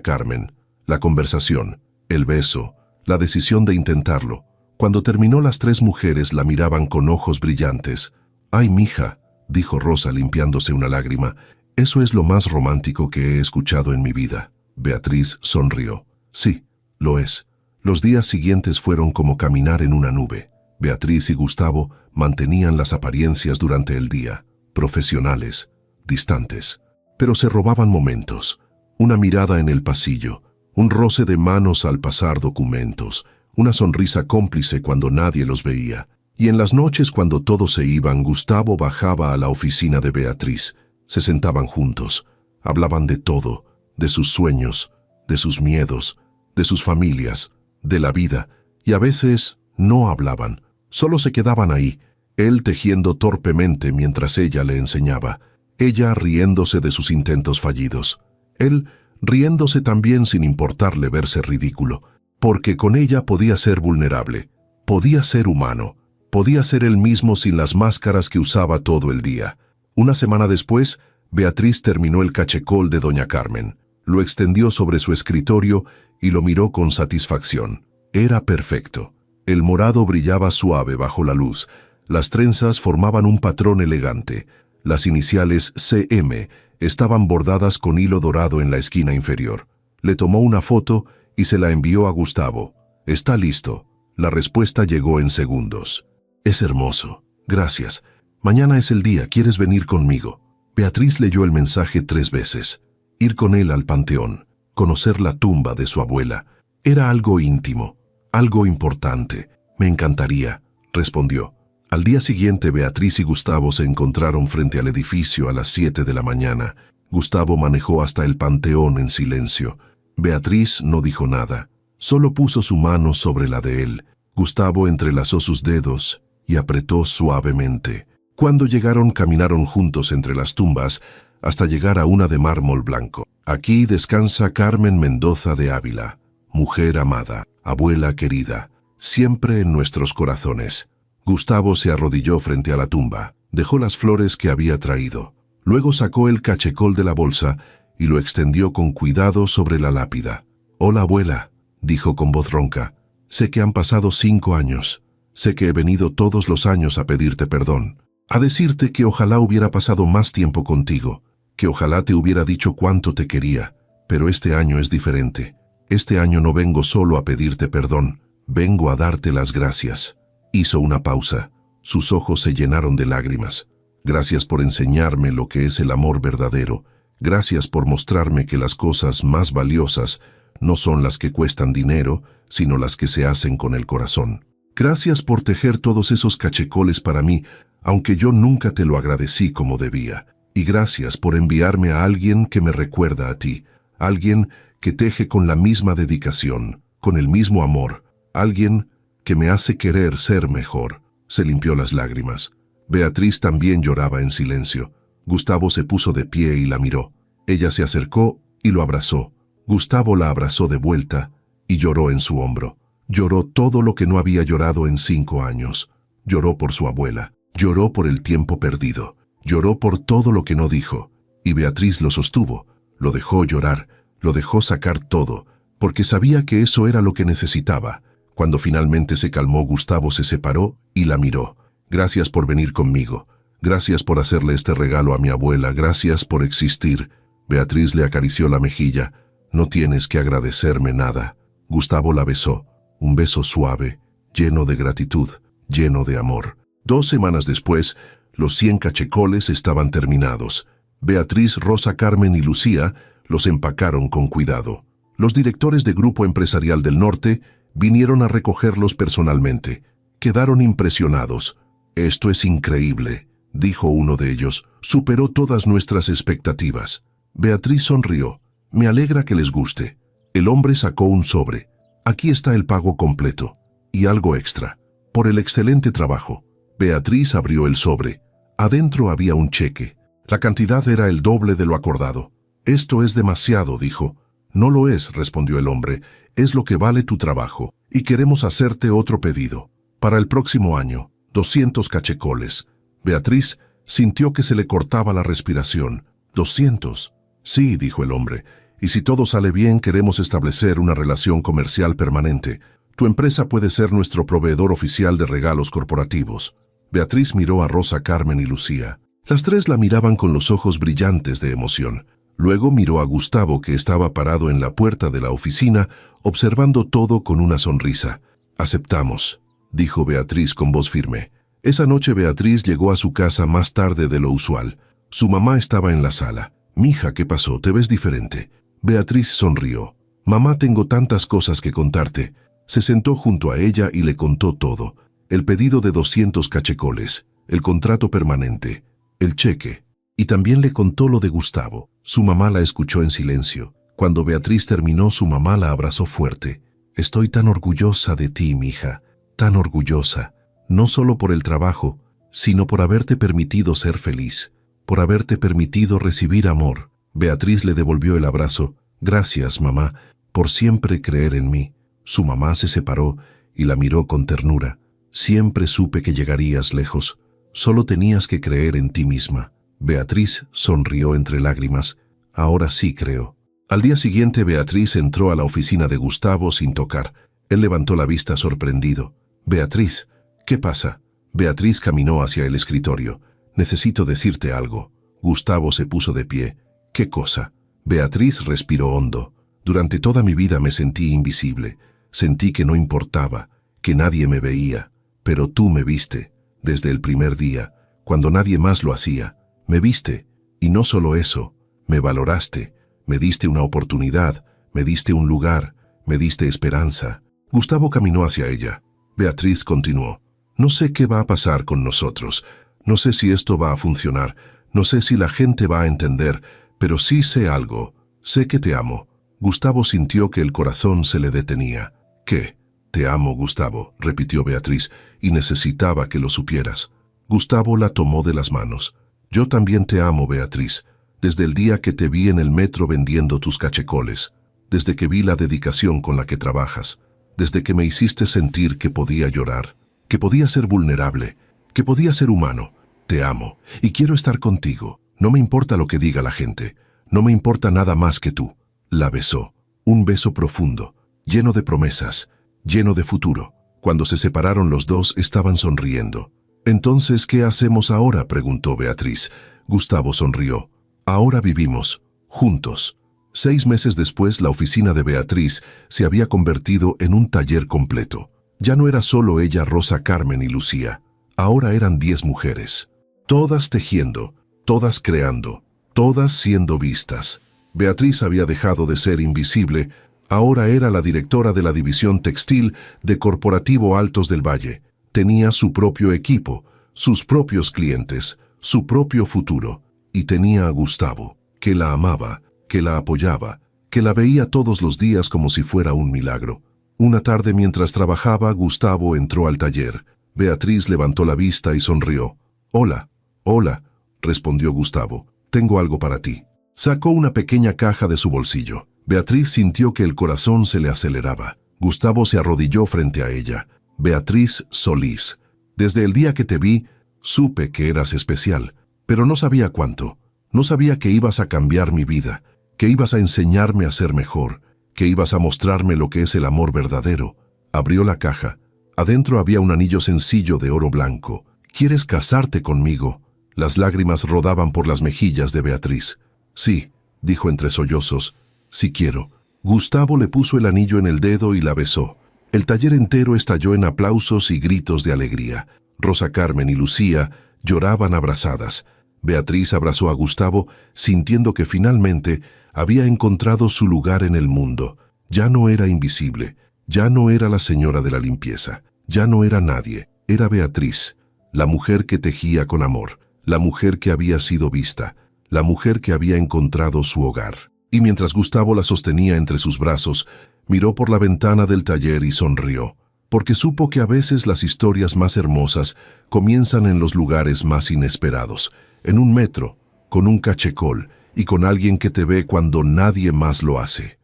Carmen, la conversación, el beso, la decisión de intentarlo. Cuando terminó, las 3 mujeres la miraban con ojos brillantes. «Ay, mija», dijo Rosa limpiándose una lágrima, «eso es lo más romántico que he escuchado en mi vida». Beatriz sonrió. «Sí, lo es». Los días siguientes fueron como caminar en una nube. Beatriz y Gustavo mantenían las apariencias durante el día, profesionales, distantes, pero se robaban momentos. Una mirada en el pasillo, un roce de manos al pasar documentos, una sonrisa cómplice cuando nadie los veía. Y en las noches, cuando todos se iban, Gustavo bajaba a la oficina de Beatriz. Se sentaban juntos, hablaban de todo, de sus sueños, de sus miedos, de sus familias, de la vida, y a veces no hablaban, solo se quedaban ahí, él tejiendo torpemente mientras ella le enseñaba, ella riéndose de sus intentos fallidos, él riéndose también sin importarle verse ridículo, porque con ella podía ser vulnerable, podía ser humano, podía ser él mismo sin las máscaras que usaba todo el día. Una semana después, Beatriz terminó el cachecol de doña Carmen, lo extendió sobre su escritorio y lo miró con satisfacción. Era perfecto. El morado brillaba suave bajo la luz, las trenzas formaban un patrón elegante, las iniciales CM estaban bordadas con hilo dorado en la esquina inferior. Le tomó una foto y se la envió a Gustavo. «Está listo». La respuesta llegó en segundos. «Es hermoso. Gracias. Mañana es el día. ¿Quieres venir conmigo?» Beatriz leyó el mensaje 3 veces. Ir con él al panteón, conocer la tumba de su abuela. Era algo íntimo, algo importante. «Me encantaría», respondió. Al día siguiente, Beatriz y Gustavo se encontraron frente al edificio a las 7 de la mañana. Gustavo manejó hasta el panteón en silencio. Beatriz no dijo nada, solo puso su mano sobre la de él. Gustavo entrelazó sus dedos y apretó suavemente. Cuando llegaron, caminaron juntos entre las tumbas hasta llegar a una de mármol blanco. «Aquí descansa Carmen Mendoza de Ávila, mujer amada, abuela querida, siempre en nuestros corazones». Gustavo se arrodilló frente a la tumba, dejó las flores que había traído. Luego sacó el cachecol de la bolsa y lo extendió con cuidado sobre la lápida. «Hola, abuela», dijo con voz ronca. «Sé que han pasado 5 años. Sé que he venido todos los años a pedirte perdón, a decirte que ojalá hubiera pasado más tiempo contigo, que ojalá te hubiera dicho cuánto te quería, pero este año es diferente. Este año no vengo solo a pedirte perdón, vengo a darte las gracias». Hizo una pausa. Sus ojos se llenaron de lágrimas. «Gracias por enseñarme lo que es el amor verdadero. Gracias por mostrarme que las cosas más valiosas no son las que cuestan dinero, sino las que se hacen con el corazón. Gracias por tejer todos esos cachecoles para mí, aunque yo nunca te lo agradecí como debía. Y gracias por enviarme a alguien que me recuerda a ti, alguien que teje con la misma dedicación, con el mismo amor, alguien que me hace querer ser mejor. Se limpió las lágrimas. Beatriz también lloraba en silencio. Gustavo se puso de pie y la miró. Ella se acercó y lo abrazó. Gustavo la abrazó de vuelta y lloró en su hombro. Lloró todo lo que no había llorado en 5 años. Lloró por su abuela. Lloró por el tiempo perdido. Lloró por todo lo que no dijo. Y Beatriz lo sostuvo. Lo dejó llorar. Lo dejó sacar todo, porque sabía que eso era lo que necesitaba. Cuando finalmente se calmó, Gustavo se separó y la miró. Gracias por venir conmigo. Gracias por hacerle este regalo a mi abuela. Gracias por existir. Beatriz le acarició la mejilla. No tienes que agradecerme nada. Gustavo la besó. Un beso suave, lleno de gratitud, lleno de amor. 2 semanas después, los 100 cachecoles estaban terminados. Beatriz, Rosa, Carmen y Lucía los empacaron con cuidado. Los directores de Grupo Empresarial del Norte vinieron a recogerlos personalmente. Quedaron impresionados. «Esto es increíble», dijo uno de ellos. «Superó todas nuestras expectativas». Beatriz sonrió. «Me alegra que les guste». El hombre sacó un sobre. «Aquí está el pago completo. Y algo extra. Por el excelente trabajo». Beatriz abrió el sobre. Adentro había un cheque. La cantidad era el doble de lo acordado. «Esto es demasiado», dijo. «No lo es», respondió el hombre. «Es lo que vale tu trabajo. Y queremos hacerte otro pedido. Para el próximo año, 200 cachecoles». Beatriz sintió que se le cortaba la respiración. «¿200? Sí», dijo el hombre. «Y si todo sale bien, queremos establecer una relación comercial permanente. Tu empresa puede ser nuestro proveedor oficial de regalos corporativos». Beatriz miró a Rosa, Carmen y Lucía. Las 3 la miraban con los ojos brillantes de emoción. Luego miró a Gustavo, que estaba parado en la puerta de la oficina, observando todo con una sonrisa. «Aceptamos», dijo Beatriz con voz firme. Esa noche Beatriz llegó a su casa más tarde de lo usual. Su mamá estaba en la sala. «Mija, ¿qué pasó? Te ves diferente». Beatriz sonrió. «Mamá, tengo tantas cosas que contarte». Se sentó junto a ella y le contó todo. El pedido de 200 cachecoles, el contrato permanente, el cheque. Y también le contó lo de Gustavo. Su mamá la escuchó en silencio. Cuando Beatriz terminó, su mamá la abrazó fuerte. «Estoy tan orgullosa de ti, mija, tan orgullosa, no solo por el trabajo, sino por haberte permitido ser feliz, por haberte permitido recibir amor». Beatriz le devolvió el abrazo. «Gracias, mamá, por siempre creer en mí». Su mamá se separó y la miró con ternura. «Siempre supe que llegarías lejos. Solo tenías que creer en ti misma». Beatriz sonrió entre lágrimas. «Ahora sí creo». Al día siguiente, Beatriz entró a la oficina de Gustavo sin tocar. Él levantó la vista sorprendido. «Beatriz, ¿qué pasa?» Beatriz caminó hacia el escritorio. «Necesito decirte algo». Gustavo se puso de pie. «¿Qué cosa?» Beatriz respiró hondo. «Durante toda mi vida me sentí invisible. Sentí que no importaba, que nadie me veía. Pero tú me viste, desde el primer día, cuando nadie más lo hacía. Me viste, y no solo eso, me valoraste, me diste una oportunidad, me diste un lugar, me diste esperanza». Gustavo caminó hacia ella. Beatriz continuó. «No sé qué va a pasar con nosotros. No sé si esto va a funcionar. No sé si la gente va a entender, pero sí sé algo. Sé que te amo». Gustavo sintió que el corazón se le detenía. «¿Qué?» «Te amo, Gustavo», repitió Beatriz, «y necesitaba que lo supieras». Gustavo la tomó de las manos. «Yo también te amo, Beatriz, desde el día que te vi en el metro vendiendo tus cachecoles, desde que vi la dedicación con la que trabajas, desde que me hiciste sentir que podía llorar, que podía ser vulnerable, que podía ser humano. Te amo y quiero estar contigo. No me importa lo que diga la gente, no me importa nada más que tú». La besó, un beso profundo, lleno de promesas, lleno de futuro. Cuando se separaron, los dos estaban sonriendo. «Entonces, ¿qué hacemos ahora?», preguntó Beatriz. Gustavo sonrió. «Ahora vivimos, juntos». 6 meses después, la oficina de Beatriz se había convertido en un taller completo. Ya no era solo ella, Rosa, Carmen y Lucía. Ahora eran 10 mujeres. Todas tejiendo, todas creando, todas siendo vistas. Beatriz había dejado de ser invisible, Ahora era la directora de la división textil de Corporativo Altos del Valle. Tenía su propio equipo, sus propios clientes, su propio futuro. Y tenía a Gustavo, que la amaba, que la apoyaba, que la veía todos los días como si fuera un milagro. Una tarde mientras trabajaba, Gustavo entró al taller. Beatriz levantó la vista y sonrió. «Hola, hola», respondió Gustavo. «Tengo algo para ti». Sacó una pequeña caja de su bolsillo. Beatriz sintió que el corazón se le aceleraba. Gustavo se arrodilló frente a ella. «Beatriz Solís, desde el día que te vi, supe que eras especial, pero no sabía cuánto. No sabía que ibas a cambiar mi vida, que ibas a enseñarme a ser mejor, que ibas a mostrarme lo que es el amor verdadero». Abrió la caja. Adentro había un anillo sencillo de oro blanco. «¿Quieres casarte conmigo?». Las lágrimas rodaban por las mejillas de Beatriz. «Sí», dijo entre sollozos, «sí quiero». Gustavo le puso el anillo en el dedo y la besó. El taller entero estalló en aplausos y gritos de alegría. Rosa Carmen y Lucía lloraban abrazadas. Beatriz abrazó a Gustavo, sintiendo que finalmente había encontrado su lugar en el mundo. Ya no era invisible, ya no era la señora de la limpieza, ya no era nadie, era Beatriz, la mujer que tejía con amor, la mujer que había sido vista, la mujer que había encontrado su hogar. Y mientras Gustavo la sostenía entre sus brazos, miró por la ventana del taller y sonrió, porque supo que a veces las historias más hermosas comienzan en los lugares más inesperados, en un metro, con un cachecol y con alguien que te ve cuando nadie más lo hace.